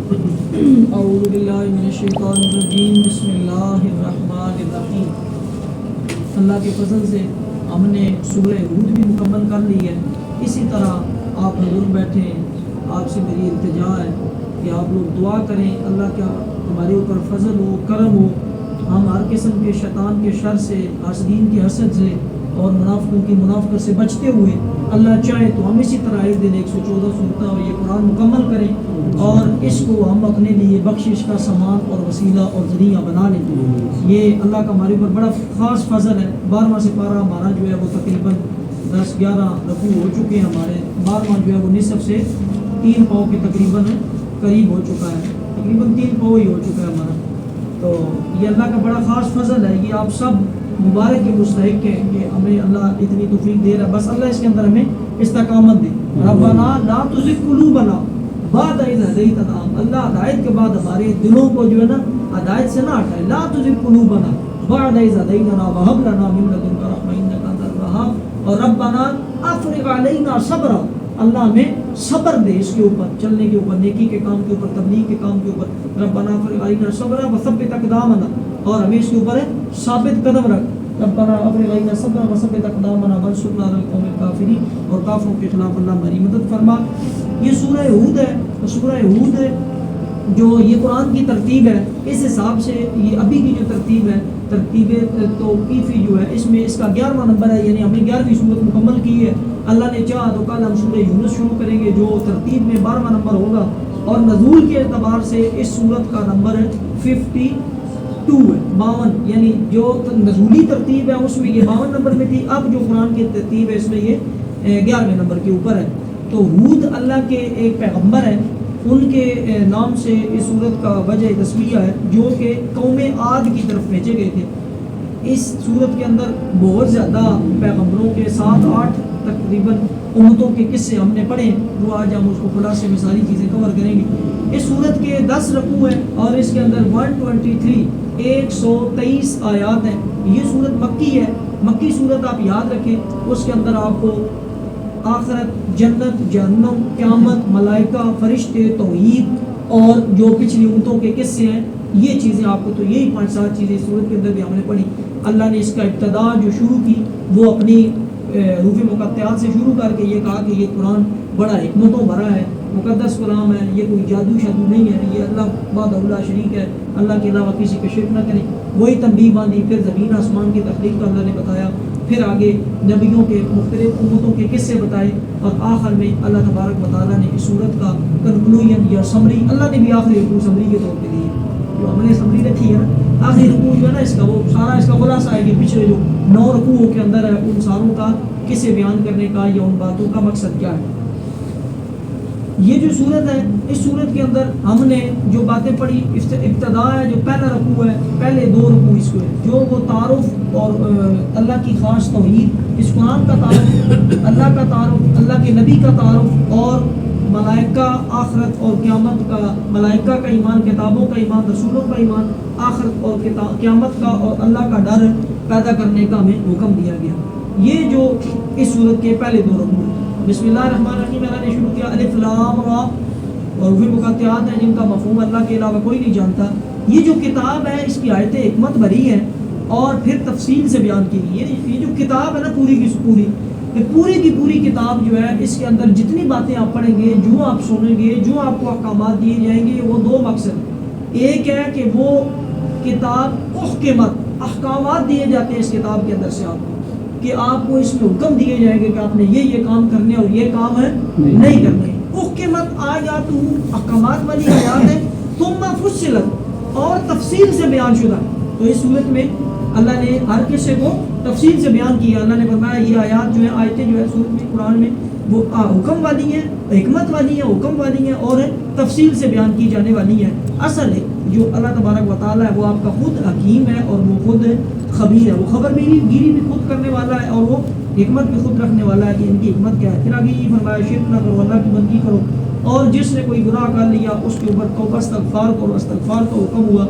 اعوذ باللہ من الشیطان الرجیم بسم اللہ الرحمن الرحیم۔ اللہ کے فضل سے ہم نے سورہ ہود بھی مکمل کر لی ہے۔ اسی طرح آپ حضور بیٹھے ہیں، آپ سے میری التجا ہے کہ آپ لوگ دعا کریں اللہ کا ہمارے اوپر فضل ہو، کرم ہو، ہم ہر قسم کے شیطان کے شر سے، حاسدین کی حسد سے اور منافقوں کی منافقت سے بچتے ہوئے اللہ چاہے تو ہم اسی طرح ایک دن 114 سورتیں اور یہ قرآن مکمل کریں اور اس کو ہم اپنے لیے بخشش کا سامان اور وسیلہ اور ذریعہ بنا لیں۔ یہ اللہ کا ہمارے اوپر بڑا خاص فضل ہے۔ 12واں سپارہ ہمارا جو ہے وہ تقریباً 10-11 رکوع ہو چکے ہیں ہمارے۔ 12واں جو ہے وہ نصف سے 3 پاؤں کے تقریباً قریب ہو چکا ہے، تقریباً 3 پاؤں ہی ہو چکا ہے ہمارا۔ تو یہ اللہ کا بڑا خاص فضل ہے، یہ آپ سب مبارک کے مستحق ہیں کہ ہمیں اللہ اتنی توفیق دے رہا ہے۔ بس اللہ اس کے اندر ہمیں استقامت دے۔ ربنا لا تزغ قلوبنا بعد اذ ہدیتنا، اللہ ہدایت کے بعد ہمارے دلوں کو جو ہے نا ہدایت سے نہ ہٹائے۔ لا تزغ قلوبنا بعد اذ ہدیتنا وہب لنا من لدنک رحمۃ انک انت الوہاب، اور ربنا افرغ علینا صبرا، اللہ ہمیں صبر دے اس کے اوپر، چلنے کے اوپر، نیکی کے کام کے اوپر، تبلیغ کے کام کے اوپر۔ ربنا افرغ علینا صبرا وثبت اقدامنا، اور ہمیں اس کے اوپر ثابت قدم رکھ۔ ربنا افرغ علینا صبرا وثبت اقدامنا وانصرنا علی القوم الکافرین، اور کافروں کے خلاف اللہ ہماری مدد فرما۔ یہ سورہ ہود ہے، سورہ ہود جو یہ قرآن کی ترتیب ہے، اس حساب سے یہ ابھی کی جو ترتیب ہے، ترتیب توقیفی جو ہے، اس میں اس کا 11واں نمبر ہے، یعنی ہمیں 11ویں سورت مکمل کی ہے۔ اللہ نے چاہا تو کل ہم سورہ یونس شروع کریں گے جو ترتیب میں 12واں نمبر ہوگا، اور نزول کے اعتبار سے اس سورت کا نمبر ہے 52 ہے، 52، یعنی جو نزولی ترتیب ہے اس میں یہ 52 نمبر میں تھی، اب جو قرآن کی ترتیب ہے اس میں یہ 11ویں نمبر کے اوپر ہے۔ تو ہود اللہ کے ایک پیغمبر ہیں، ان کے نام سے اس سورت کا وجہ تسمیہ ہے، جو کہ قوم عاد کی طرف بھیجے گئے تھے۔ اس سورت کے اندر بہت زیادہ پیغمبروں کے 7-8 تقریباً امتوں کے قصے ہم نے پڑھے ہیں، وہ آج ہم اس کو خلاصے میں ساری چیزیں کور کریں گے۔ اس سورت کے 10 رکوع ہیں اور اس کے اندر 123 آیات ہیں۔ یہ سورت مکی ہے، مکی سورت آپ یاد رکھیں، اس کے اندر آپ کو آخرت، جنت، جہنم، قیامت، ملائکہ، فرشتے، توحید اور جو پچھلی امتوں کے قصے ہیں، یہ چیزیں آپ کو، تو یہی 5-7 چیزیں اس سورت کے اندر بھی ہم نے پڑھی۔ اللہ نے اس کا ابتدا جو شروع کی وہ اپنی حروف مقطعات سے شروع کر کے یہ کہا کہ یہ قرآن بڑا حکمتوں بھرا ہے، مقدس کلام ہے، یہ کوئی جادو شادو نہیں ہے، یہ اللہ وحدہ لا شریک ہے، اللہ کے علاوہ کسی کے شرک نہ کریں۔ وہی تنبیہ باندھی، پھر زمین آسمان کی تخلیق کا اللہ نے بتایا، پھر آگے نبیوں کے مختلف امتوں کے قصے بتائے، اور آخر میں اللہ تبارک و تعالیٰ نے اس صورت کا کنکلوژن یا سمری، اللہ نے بھی آخری رکوع سمری کے طور پہ دی ہے، جو ہم نے سمری رکھی ہے نا، آخری رکوع جو ہے نا اس کا، وہ سارا اس کا خلاصہ ہے کہ پچھلے جو 9 رکوعوں کے اندر ہے ان ساروں کا قصے بیان کرنے کا یا ان باتوں کا مقصد کیا ہے۔ یہ جو صورت ہے، اس صورت کے اندر ہم نے جو باتیں پڑھی، ابتدا ہے جو پہلا رکوع ہے، پہلے 2 رکوع اس کو ہے، جو وہ تعارف اور اللہ کی خاص توحید، اس قرآن کا تعارف، اللہ کا تعارف، اللہ کے نبی کا تعارف، اور ملائکہ، آخرت اور قیامت کا، ملائکہ کا ایمان، کتابوں کا ایمان، رسولوں کا ایمان، آخرت اور قیامت کا اور اللہ کا ڈر پیدا کرنے کا ہمیں حکم دیا گیا۔ یہ جو اس صورت کے پہلے 2 رکوع ہیں۔ بسم اللہ الرحمن الرحیم، اللہ نے شروع کیا الف لام را، اور وہ مقطعات ہیں جن کا مفہوم اللہ کے علاوہ کوئی نہیں جانتا۔ یہ جو کتاب ہے اس کی آیتیں حکمت بھری ہیں اور پھر تفصیل سے بیان کی گئی ہے۔ یہ جو کتاب ہے نا پوری کی پوری کتاب جو ہے، اس کے اندر جتنی باتیں آپ پڑھیں گے، جو آپ سنیں گے، جو آپ کو احکامات دیے جائیں گے، وہ 2 مقصد۔ ایک ہے کہ وہ کتاب احکمت، احکامات دیے جاتے ہیں اس کتاب کے اندر سے آپ کو، کہ آپ کو اس میں حکم دیے جائیں گے کہ آپ نے یہ کام کرنے اور یہ کام ہے نہیں کرنے۔ احکمت آیات، احکامات والی آیات ہے، ثم فصلت، اور تفصیل سے بیان شدہ۔ تو اس صورت میں اللہ نے ہر قصے کو تفصیل سے بیان کیا۔ اللہ نے فرمایا یہ آیات جو ہیں، آیتیں جو ہے صورت میں قرآن میں، وہ حکم والی ہیں، حکمت والی ہیں، حکم والی ہیں اور تفصیل سے بیان کی جانے والی ہیں۔ اصل ہے جو اللہ تبارک و تعالیٰ ہے وہ آپ کا خود حکیم ہے اور وہ خود خبیر ہے، وہ خبر گیری بھی خود کرنے والا ہے اور وہ حکمت بھی خود رکھنے والا ہے کہ ان کی حکمت کیا ہے۔ پھر آگے یہ فرمایا شرک نہ کرو، اللہ کی بندگی کرو، اور جس نے کوئی گناہ کر لیا اس کے اوپر توبہ استغفار کرو، استغفار کا حکم ہوا،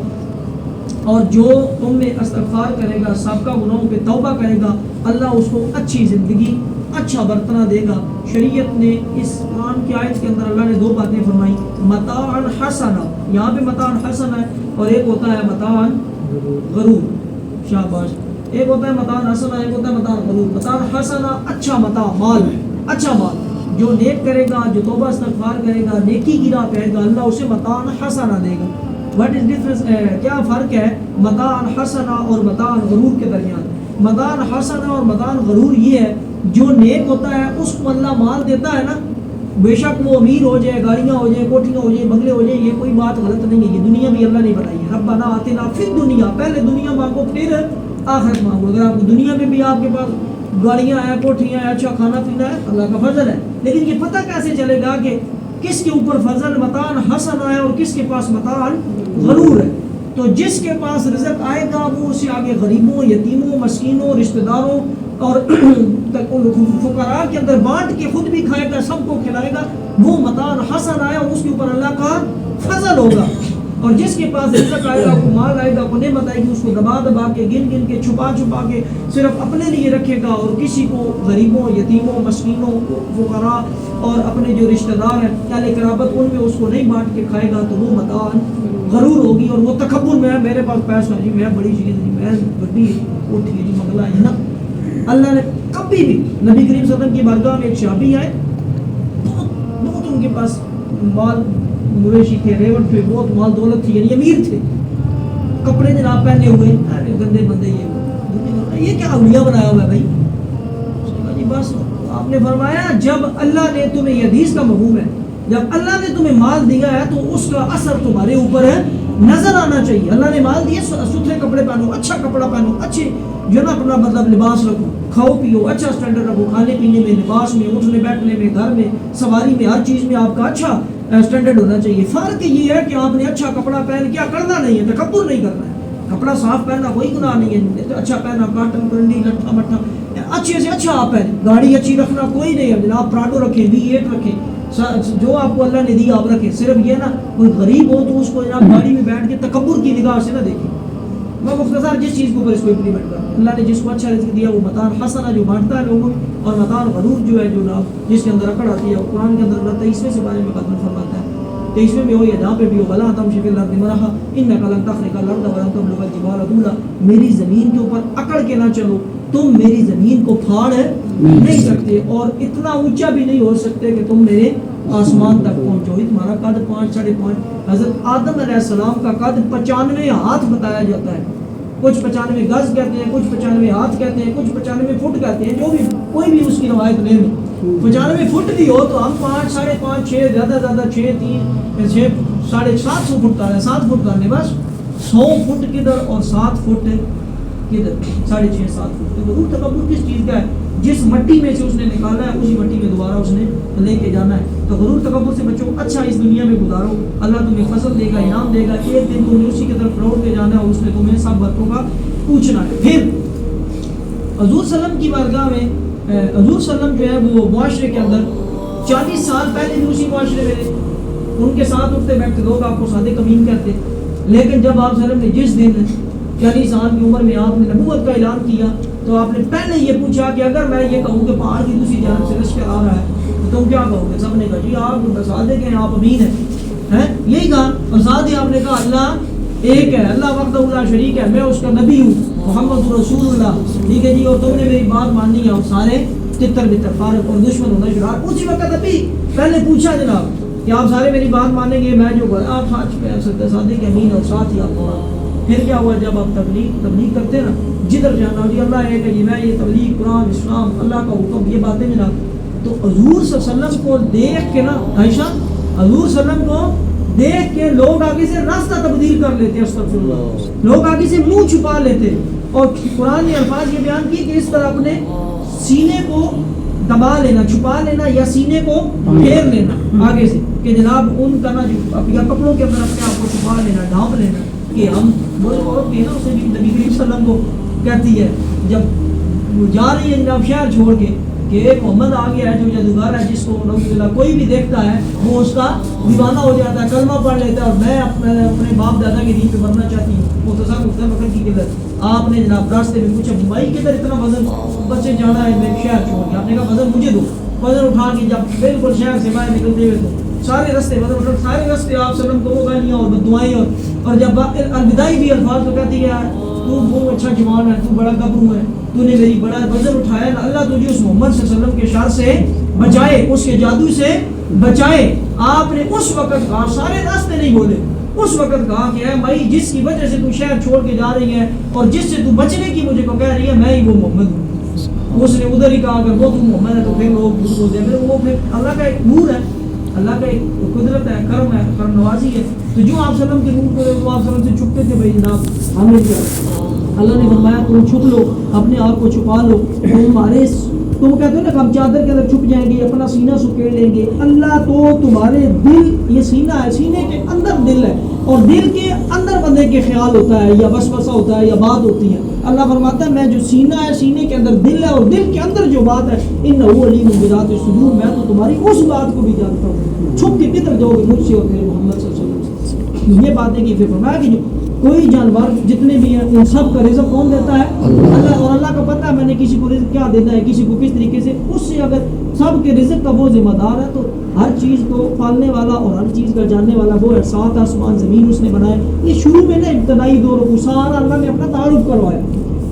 اور جو تم میں استغفار کرے گا، سابقہ گناہوں پہ توبہ کرے گا، اللہ اس کو اچھی زندگی اچھا برتنا دے گا. شریعت نے اس قرآن کی آیت کے اندر اللہ نے دو باتیں فرمائی, متاعا حسنا, یہاں پہ متاعا حسنا ہے, اور ایک ہوتا ہے متاعا غرور. شاباش. ایک ہوتا ہے متاعا حسنا, ایک ہوتا ہے متاعا غرور. متاعا حسنا اچھا متاع, مال, اچھا مال. جو نیک کرے گا, جو توبہ استغفار کرے گا, نیکی کی راہ پہ گا, اللہ اسے متاع حسنا دے گا. واٹ از ڈفرنس, کیا فرق ہے متاع حسنا اور متاع غرور کے درمیان؟ متاع حسنا اور متاع غرور یہ ہے, جو نیک ہوتا ہے اس کو اللہ مال دیتا ہے نا, بے شک وہ امیر ہو جائے, گاڑیاں ہو جائیں, کوٹھیاں ہو جائیں, بنگلے ہو جائیں, یہ کوئی بات غلط نہیں ہے. یہ دنیا بھی اللہ نے بنائی ہے. ربنا آتنا فی الدنیا, پہلے دنیا مانگو پھر آخرت مانگو. اگر آپ دنیا میں بھی آپ کے پاس گاڑیاں ہیں, کوٹھیاں ہیں, اچھا کھانا پینا ہے, اللہ کا فضل ہے. لیکن یہ پتہ کیسے چلے گا کہ کس کے اوپر فضل متاع حسن ہے اور کس کے پاس متاع غرور ہے؟ تو جس کے پاس رزق آئے گا وہ اسے آگے غریبوں, یتیموں, مسکینوں, رشتہ داروں اور فقراء کے اندر بانٹ کے خود بھی کھائے گا, سب کو کھلائے گا. وہ متاع حسن آیا اور اس کے اوپر اللہ کا فضل ہوگا. اور جس کے پاس رزق آئے گا, کو مال آئے گا, کو نعمت آئے گی, اس کو دبا دبا کے, گن گن کے, چھپا چھپا کے صرف اپنے لیے رکھے گا, اور کسی کو غریبوں, یتیموں, مسکینوں, فقراء اور اپنے جو رشتہ دار ہیں اہل قرابت ان میں اس کو نہیں بانٹ کے کھائے گا, تو وہ متاع غرور ہوگی. اور وہ تکبر میں, میرے پاس پیسہ جی, میں بڑی چیز جی, میں بڑی اٹھی جی, منگلا ہے نا. اللہ نے کبھی بھی نبی کریم صلی اللہ علیہ وسلم کی بارگاہ میں ایک صحابی آئے, بہت ان کے پاس مال مویشی تھے, ریوڑ تھے, بہت مال دولت تھی, یعنی امیر تھے, کپڑے جناب پہنے ہوئے, گندے بندے, یہ کیا اولیاء بنایا ہوا ہے بھائی. جی بس آپ نے فرمایا جب اللہ نے تمہیں, یہ حدیث کا مفہوم ہے, جب اللہ نے تمہیں مال دیا ہے تو اس کا اثر تمہارے اوپر ہے, نظر آنا چاہیے. اللہ نے مال دیے, ستھرے کپڑے پہنو, اچھا کپڑا پہنو, اچھے جو نا اپنا مطلب لباس رکھو, کھاؤ پیو, اچھا سٹینڈرڈ رکھو, کھانے پینے میں, لباس میں, اٹھنے بیٹھنے میں, گھر میں, سواری میں, ہر چیز میں آپ کا اچھا سٹینڈرڈ ہونا چاہیے. فرق یہ ہے کہ آپ نے اچھا کپڑا پہن کیا کرنا نہیں ہے, تکبر نہیں کرنا ہے. کپڑا صاف پہننا کوئی گناہ نہیں ہے, اچھا پہنا, کاٹن کرنی, لٹھا مٹھا, اچھے سے اچھا آپ پہنے. گاڑی اچھی رکھنا کوئی نہیں ہے جناب, پراڈو رکھیں, V8 رکھیں, جو آپ کو اللہ نے دیا آپ رکھیں. صرف یہ نا کوئی غریب ہو تو اس کو جناب گاڑی میں بیٹھ کے تکبر کی نگاہ سے نہ دیکھیں. میں مختصر جس چیز کے اوپر اس کو امپلیمنٹ کروں, اللہ نے جس کو اچھا رزق دیا وہ متاع حسنا جو بانٹتا ہے لوگوں, اور متاع غرور جو ہے, جو نا جس کے اندر اکڑ آتی ہے. قرآن کے اندر اللہ 23ویں سے بارے میں قدر فرماتا ہے, 23ویں میں ہو یا جہاں پہ بھی ہو, ولا تمشی فی الارض مرحا انک لن تخرق الارض ولن تبلغ الجبال طولا, میری زمین کے اوپر اکڑ کے نہ چلو, تم میری زمین کو پھاڑ نہیں سکتے اور اتنا اونچا بھی نہیں ہو سکتے کہ تم میرے آسمان تک پہنچو. تمہارا قد 5 ساڑھے 5, حضرت آدم علیہ السلام کا قد 95 ہاتھ بتایا جاتا ہے. کچھ 95 گز کہتے ہیں, کچھ 95 ہاتھ کہتے ہیں, کچھ 95 فٹ کہتے ہیں, جو بھی کوئی بھی اس کی روایت لے لیں. 95 فٹ بھی ہو تو ہم 5 ساڑھے 5 6 زیادہ زیادہ 6 3 6 ساڑھے 700 فٹ کا ہے, 7 فٹ کا نہیں, بس 100 فٹ کدھر اور 7 فٹ کدھر, 6.5 7 فٹ. تو روح تکبر کس چیز کا ہے؟ جس مٹی میں سے اس نے نکالا ہے اسی مٹی میں دوبارہ اس نے لے کے جانا ہے. تو غرور تکبر سے بچو, اچھا اس دنیا میں گزارو, اللہ تمہیں فضل دے گا, انعام دے گا. ایک دن تم نے اسی کی طرف لوٹ کے جانا ہے اور اس نے تمہیں سب باتوں کا پوچھنا ہے. پھر حضور صلی اللہ علیہ وسلم کی بارگاہ میں, حضور صلی اللہ علیہ وسلم جو ہے وہ معاشرے کے اندر 40 سال پہلے بھی اسی معاشرے میں رہے, ان کے ساتھ اٹھتے بیٹھتے لوگ آپ کو سادے کمین کہتے. لیکن جب آپ صلی اللہ علیہ وسلم نے جس دن 40 سال کی عمر میں آپ نے نبوت کا اعلان کیا تو آپ نے پہلے یہ پوچھا کہ اگر میں یہ کہوں کہ پہاڑ کی دوسری جانب سے لشکر آ رہا ہے تو تم کیا کہو گے؟ سب نے کہا جی آپ بتا دیں کہ آپ امین ہیں, یہی کہا. اور ساتھ ہی آپ نے کہا اللہ ایک ہے, اللہ وحدہ لا شریک ہے, میں اس کا نبی ہوں, محمد رسول اللہ, ٹھیک ہے جی, اور تم نے میری بات ماننی ہے. اور سارے تتر بتر فارغ اور دشمن ہونا شرار. اسی وقت ابھی پہلے پوچھا جناب کہ آپ سارے میری بات مانیں گے, میں جو آپ سچ پہ صادق امین, اور ساتھ ہی آپ کو. پھر کیا ہوا جب آپ تبلیغ کرتے نا, جدھر جانا جی اللہ ایک ہے جی, میں یہ تبلیغ قرآن اسلام اللہ کا حکم یہ باتیں جناب. تو حضور صلی اللہ علیہ وسلم کو دیکھ کے نا عائشہ, حضور صلی اللہ علیہ وسلم کو دیکھ کے لوگ آگے سے راستہ تبدیل کر لیتے, استغفر اللہ, لوگ آگے سے منہ چھپا لیتے. اور قرآن نے الفاظ یہ بیان کی کہ اس طرح اپنے سینے کو دبا لینا, چھپا لینا, یا سینے کو پھیر لینا آگے سے, کہ جناب ان کا نا یا کپڑوں کے اندر اپنے آپ کو چھپا لینا, ڈھانپ لینا. کہ ہم وہ عورت بھی نا اسے بھی نبی کریم صلی اللہ علیہ وسلم کو کہتی ہے جب وہ جا رہی ہے جناب شہر چھوڑ کے, کہ ایک محمد آ گیا ہے جو جادوگر ہے، جس کو نعوذ باللہ کوئی بھی دیکھتا ہے وہ اس کا دیوانہ ہو جاتا ہے، کلمہ پڑھ لیتا ہے، اور میں اپنے باپ دادا کے دین پہ مرنا چاہتی ہوں۔ مختصر وقت کی قدر آپ نے جناب راستے میں پوچھا بھائی کدھر اتنا وزن بچے جانا ہے میں شہر چھوڑ کے، آپ نے کہا وزن مجھے دو۔ وزن اٹھا کے جب بالکل شہر سے باہر نکلتے ہوئے تو سارے راستے وزن اٹھا، سارے راستے آپ سلم کو وہ گالیاں اور بددعائیں، اور جب الوداعی بھی الفاظ تو کہتی ہے تو وہ اچھا جوان ہے، تو بڑا گبرو ہے، تو نے میری بڑا وزن اٹھایا نا، اللہ تجھے اس محمد صلی اللہ علیہ وسلم کے شر سے بچائے، اس کے جادو سے بچائے۔ آپ نے اس وقت کہا، سارے راستے نہیں بولے، اس وقت کہا کہ اے بھائی جس کی وجہ سے تو شہر چھوڑ کے جا رہی ہے اور جس سے تو بچنے کی مجھے کو کہہ رہی ہے، میں ہی وہ محمد ہوں۔ اس نے ادھر ہی کہا اگر وہ تو محمد ہے تو پھر لوگ بول دیں، وہ پھر اللہ کا ایک نور ہے، اللہ کا ایک قدرت ہے، کرم نوازی ہے۔ تو جو آپ وسلم کے نور کو وہ آپ وسلم سے چھپتے تھے، بھائی جناب ہم نے کیا، اللہ نے فرمایا تم چھپ لو، اپنے آپ کو چھپا لو، تم کہتے ہو نا کہ ہم چادر کے اندر چھپ جائیں گے، اپنا سینہ سکیڑ لیں گے، اللہ تو تمہارے دل، یہ سینہ ہے، سینے کے اندر دل ہے، اور دل کے اندر بندے کے خیال ہوتا ہے یا وسوسہ ہوتا ہے یا بات ہوتی ہے۔ اللہ فرماتا ہے میں جو سینہ ہے، سینے کے اندر دل ہے، اور دل کے اندر جو بات ہے، انہ علیم بذات الصدور، میں تو تمہاری اس بات کو بھی جانتا ہوں۔ چھپ کے کدھر جاؤ گے مجھ سے اور میرے محمد صلی اللہ علیہ وسلم سے؟ یہ باتیں کی، پھر فرمایا کہ جو کوئی جانور جتنے بھی ہیں ان سب کا رزق کون دیتا ہے؟ اللہ، اور اللہ کو پتہ ہے میں نے کسی کو رزق کیا دینا ہے، کسی کو کس طریقے سے، اس سے اگر سب کے رزق کا وہ ذمہ دار ہے تو ہر چیز کو پالنے والا اور ہر چیز کا جاننے والا وہ ہے۔ سات آسمان زمین اس نے بنائے۔ یہ شروع میں نا ابتدائی دو رکوع سارا اللہ نے اپنا تعارف کروایا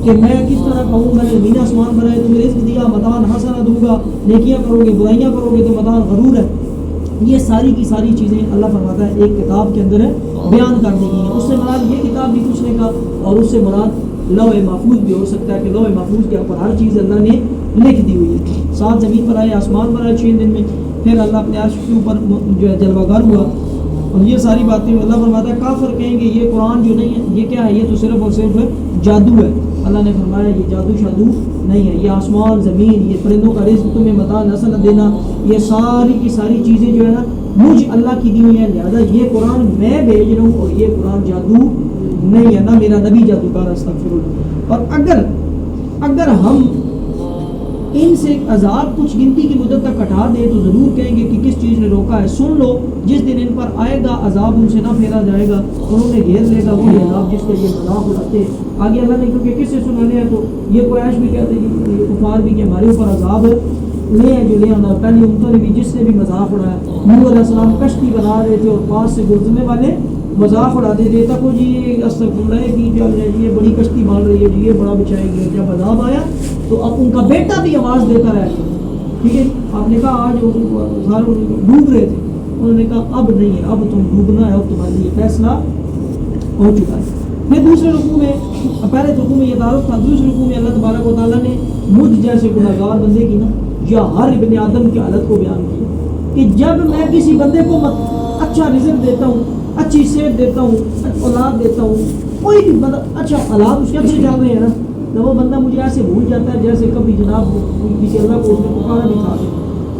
کہ میں کس طرح کہوں، میں نے زمین آسمان بنائے، تمہیں رزق دیا، متان حسنہ دوں گا، نیکیاں کرو گے برائیاں کرو گے تو متان غرور ہے۔ یہ ساری کی ساری چیزیں اللہ فرماتا ہے ایک کتاب کے اندر ہے بیان کر دی گئی ہیں۔ اس سے مراد یہ کتاب بھی کچھ نہیں کا، اور اس سے مراد لوح محفوظ بھی ہو سکتا ہے کہ لوح محفوظ کے اوپر ہر چیز اللہ نے لکھ دی ہوئی ہے۔ سات زمین پر آئے، آسمان پر آئے 6 دن میں، پھر اللہ اپنے عرش کے اوپر جو ہے جلوہ گر ہوا، اور یہ ساری باتیں اللہ فرماتا ہے کافر کہیں گے یہ قرآن جو نہیں ہے یہ کیا ہے، یہ تو صرف اور صرف جادو ہے۔ اللہ نے فرمایا یہ جادو شادو نہیں ہے، یہ آسمان زمین، یہ پرندوں کا رزق تمہیں متاع نسل دینا، یہ ساری کی ساری چیزیں جو ہے نا مجھ اللہ کی دی ہوئی ہیں، لہٰذا یہ قرآن میں بھیج رہا ہوں، اور یہ قرآن جادو نہیں ہے، نہ میرا نبی جادوگر، استغفر اللہ۔ اور اگر ہم ان سے عذاب کچھ گنتی کی مدت تک کٹا دے تو ضرور کہیں گے کہ کس چیز نے روکا ہے، سن لو جس دن ان پر آئے گا عذاب ان سے نہ پھیرا جائے گا، انہوں نے گھیر لے گا وہی عذاب جس کا یہ مذاق اڑاتے ہیں۔ آگے اللہ نے کیونکہ کس سے سنانے ہیں تو یہ قریش بھی کہتے ہیں کہ یہ کفار بھی کہ ہمارے اوپر عذاب لے ہیں جو لے آنا، پہلی امتوں نے بھی جس نے بھی مذاق اڑایا، نوح علیہ السلام کشتی بنا رہے تھے اور پاس سے گزرنے والے مذاق اڑاتے تھے، تک وہ جی استغفر اللہ کی چل رہے جی یہ بڑی کشتی بن رہی ہے جی یہ بڑا بچائے گی۔ جب عذاب آیا تو اب ان کا بیٹا بھی آواز دیتا رہ گیا، ٹھیک ہے، آپ نے کہا آج سارے ڈوب رہے تھے، انہوں نے کہا اب نہیں ہے، اب تم ڈوبنا ہے، اب تمہارے لیے فیصلہ ہو چکا ہے۔ پھر دوسرے رکوع میں، پہلے رکوع میں یہ تعارف تھا، دوسرے رکوع میں اللہ تبارک و تعالیٰ نے مجھ جیسے گنہگار بندے کی نا یا ہر ابن آدم کی حالت کو بیان کیا کہ جب میں کسی بندے کو اچھا رزق دیتا ہوں، اچھی صحت دیتا ہوں، اولاد دیتا ہوں، کوئی بھی بندہ اچھا حالات اس کے اچھے چل رہے ہیں نا، تو وہ بندہ مجھے ایسے بھول جاتا ہے جیسے کبھی جناب کسی اللہ کو اس نے پکارا نہیں تھا،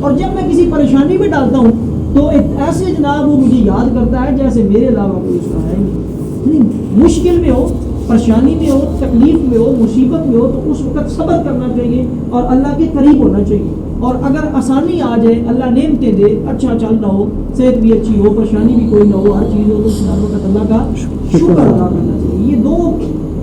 اور جب میں کسی پریشانی میں ڈالتا ہوں تو ایسے جناب وہ مجھے یاد کرتا ہے جیسے میرے علاوہ کوئی اس کا ہے نہیں۔ مشکل میں ہو، پریشانی میں ہو، تکلیف میں ہو، مصیبت میں ہو تو اس وقت صبر کرنا چاہیے اور اللہ کے قریب ہونا چاہیے، اور اگر آسانی آ جائے، اللہ نعمتیں دے، اچھا چل رہا ہو، صحت بھی اچھی ہو، پریشانی بھی کوئی نہ ہو، ہر چیز ہو، تو اس وقت اللہ کا شکر ادا کرنا چاہیے۔ یہ دو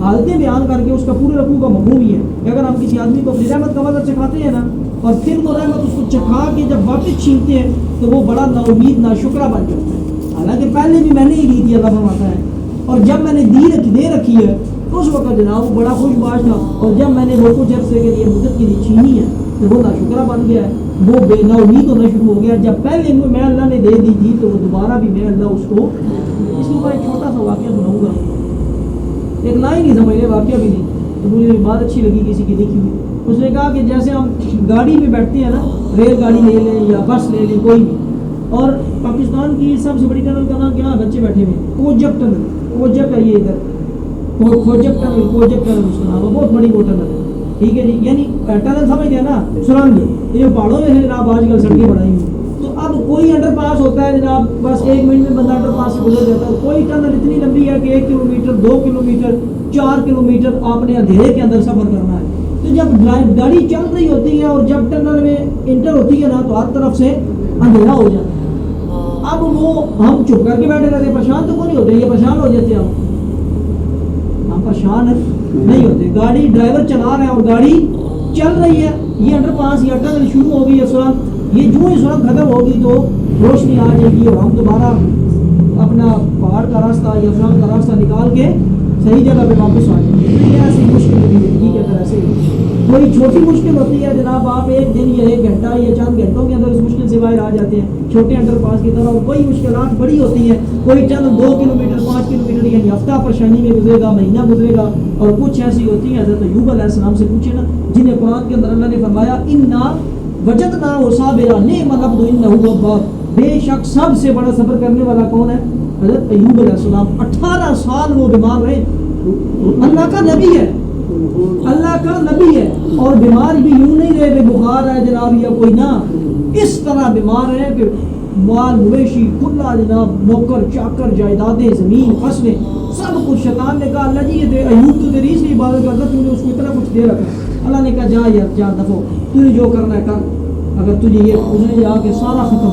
حالتیں بیان کر کے اس کا پورے رکوع کا مفہوم ہی ہے کہ اگر ہم کسی آدمی کو اپنی رحمت کا وعدہ چکھاتے ہیں نا، اور پھر وہ رحمت اس کو چکھا کے جب واپس چھینتے ہیں تو وہ بڑا نا امید نا شکرہ بن جاتا ہے، حالانکہ پہلے بھی میں نے ہی دی تھی، اللہ فرماتا ہے، اور جب میں نے دے رکھی ہے اس وقت جناب وہ بڑا خوش باش تھا، اور جب میں نے وہ کچھ عرصے کے لیے مدت کے لیے چھینی ہے تو وہ نا شکرہ بن گیا ہے، وہ بے نا امید ہونا شروع ہو گیا۔ جب پہلے میں اللہ نے دے دی تھی تو وہ دوبارہ بھی میں اللہ اس کو، اس کے اوپر ایک چھوٹا سا واقعہ سناؤں گا، ایک لا ہی نہیں سمجھے واقعہ بھی نہیں، تو مجھے بات اچھی لگی کسی کی لکھی ہوئی۔ اس نے کہا کہ جیسے ہم گاڑی میں بیٹھتے ہیں نا، ریل گاڑی لے لیں یا بس لے لیں کوئی بھی، اور پاکستان کی سب سے بڑی ٹنل کا نام کیا، بچے بیٹھے ہوئے کوجک ٹنل، کوجک ہے یہ ادھر، کوجک ٹنل اس کا نام ہے، بہت بڑی وہ ٹنل ہے، ٹھیک ہے جی، یعنی ٹنل سمجھ گیا نا، سرنگ، یہ پہاڑوں میں ہے جناب، آج کل سڑکیں بنائی ہوئی، تو اب کوئی انڈر پاس ہوتا ہے جناب، بس 1 منٹ میں بندہ انڈر پاس سے گزر جاتا ہے، کوئی ٹنل اتنی لمبی ہے کہ 1 کلومیٹر 2 کلومیٹر 4 کلومیٹر آپ نے اندھیرے کے اندر سفر کرنا ہے، تو تو جب گاڑی چل رہی ہوتی ہے اور جب ٹنل میں انٹر ہوتی ہے نا تو ہر طرف سے اندھیرا ہو جاتا ہے. اب وہ ہم چپ کر کے بیٹھے رہتے ہیں, پریشان تو نہیں ہوتے, یہ پریشان ہو جاتے ہیں. ہم پریشان نہیں ہوتے, گاڑی ڈرائیور چلا رہا ہے اور گاڑی چل رہی ہے, یہ انڈر پاس یا ٹنل شروع ہو گئی ہے سڑک, یہ جو ہی سڑک ختم ہوگی تو روشنی آ جائے گی اور ہم دوبارہ اپنا پہاڑ کا راستہ یا فلان کا راستہ نکال کے صحیح جگہ پہ واپس آ جائیں گے. یہ ایسی مشکل نہیں زندگی کے اندر ایسے کوئی چھوٹی مشکل ہوتی ہے جناب, آپ ایک دن یا ایک گھنٹہ یا چند گھنٹوں کے اندر اس مشکل سے باہر آ جاتے ہیں چھوٹے انڈر پاس کی طرح, اور کوئی مشکلات بڑی ہوتی ہیں, کوئی چند 2 کلومیٹر 5 کلومیٹر یعنی ہفتہ پریشانی میں گزرے گا, مہینہ گزرے گا. اور کچھ ایسی ہوتی ہیں, حضرت ایوب علیہ السلام سے پوچھے نا, جنہیں قرآن کے اندر اللہ نے فرمایا انا وجدنا صابرا نعم العبد انہ اواب, بے شک سب سے بڑا صبر کرنے والا کون ہے؟ حضرت ایوب علیہ السلام. 18 سال وہ بیمار رہے, اللہ کا نبی ہے, اللہ کا نبی ہے, اور بیمار بھی یوں نہیں رہے کہ بخار ہے جناب یا کوئی نہ, اس طرح بیمار ہے کہ مال مویشی کھلا جناب, نوکر چاکر جائیدادیں زمین فصلیں سب کچھ. شیطان نے کہا اللہ جی یہ ایوب تو تیری اس لیے عبادت کرتا, تو نے اس کو اتنا کچھ دے رکھا. اللہ نے کہا جا یار جا دفعو, تو نے جو کرنا ہے کر, اگر تجھے یہ اس نے جا کے سارا ختم,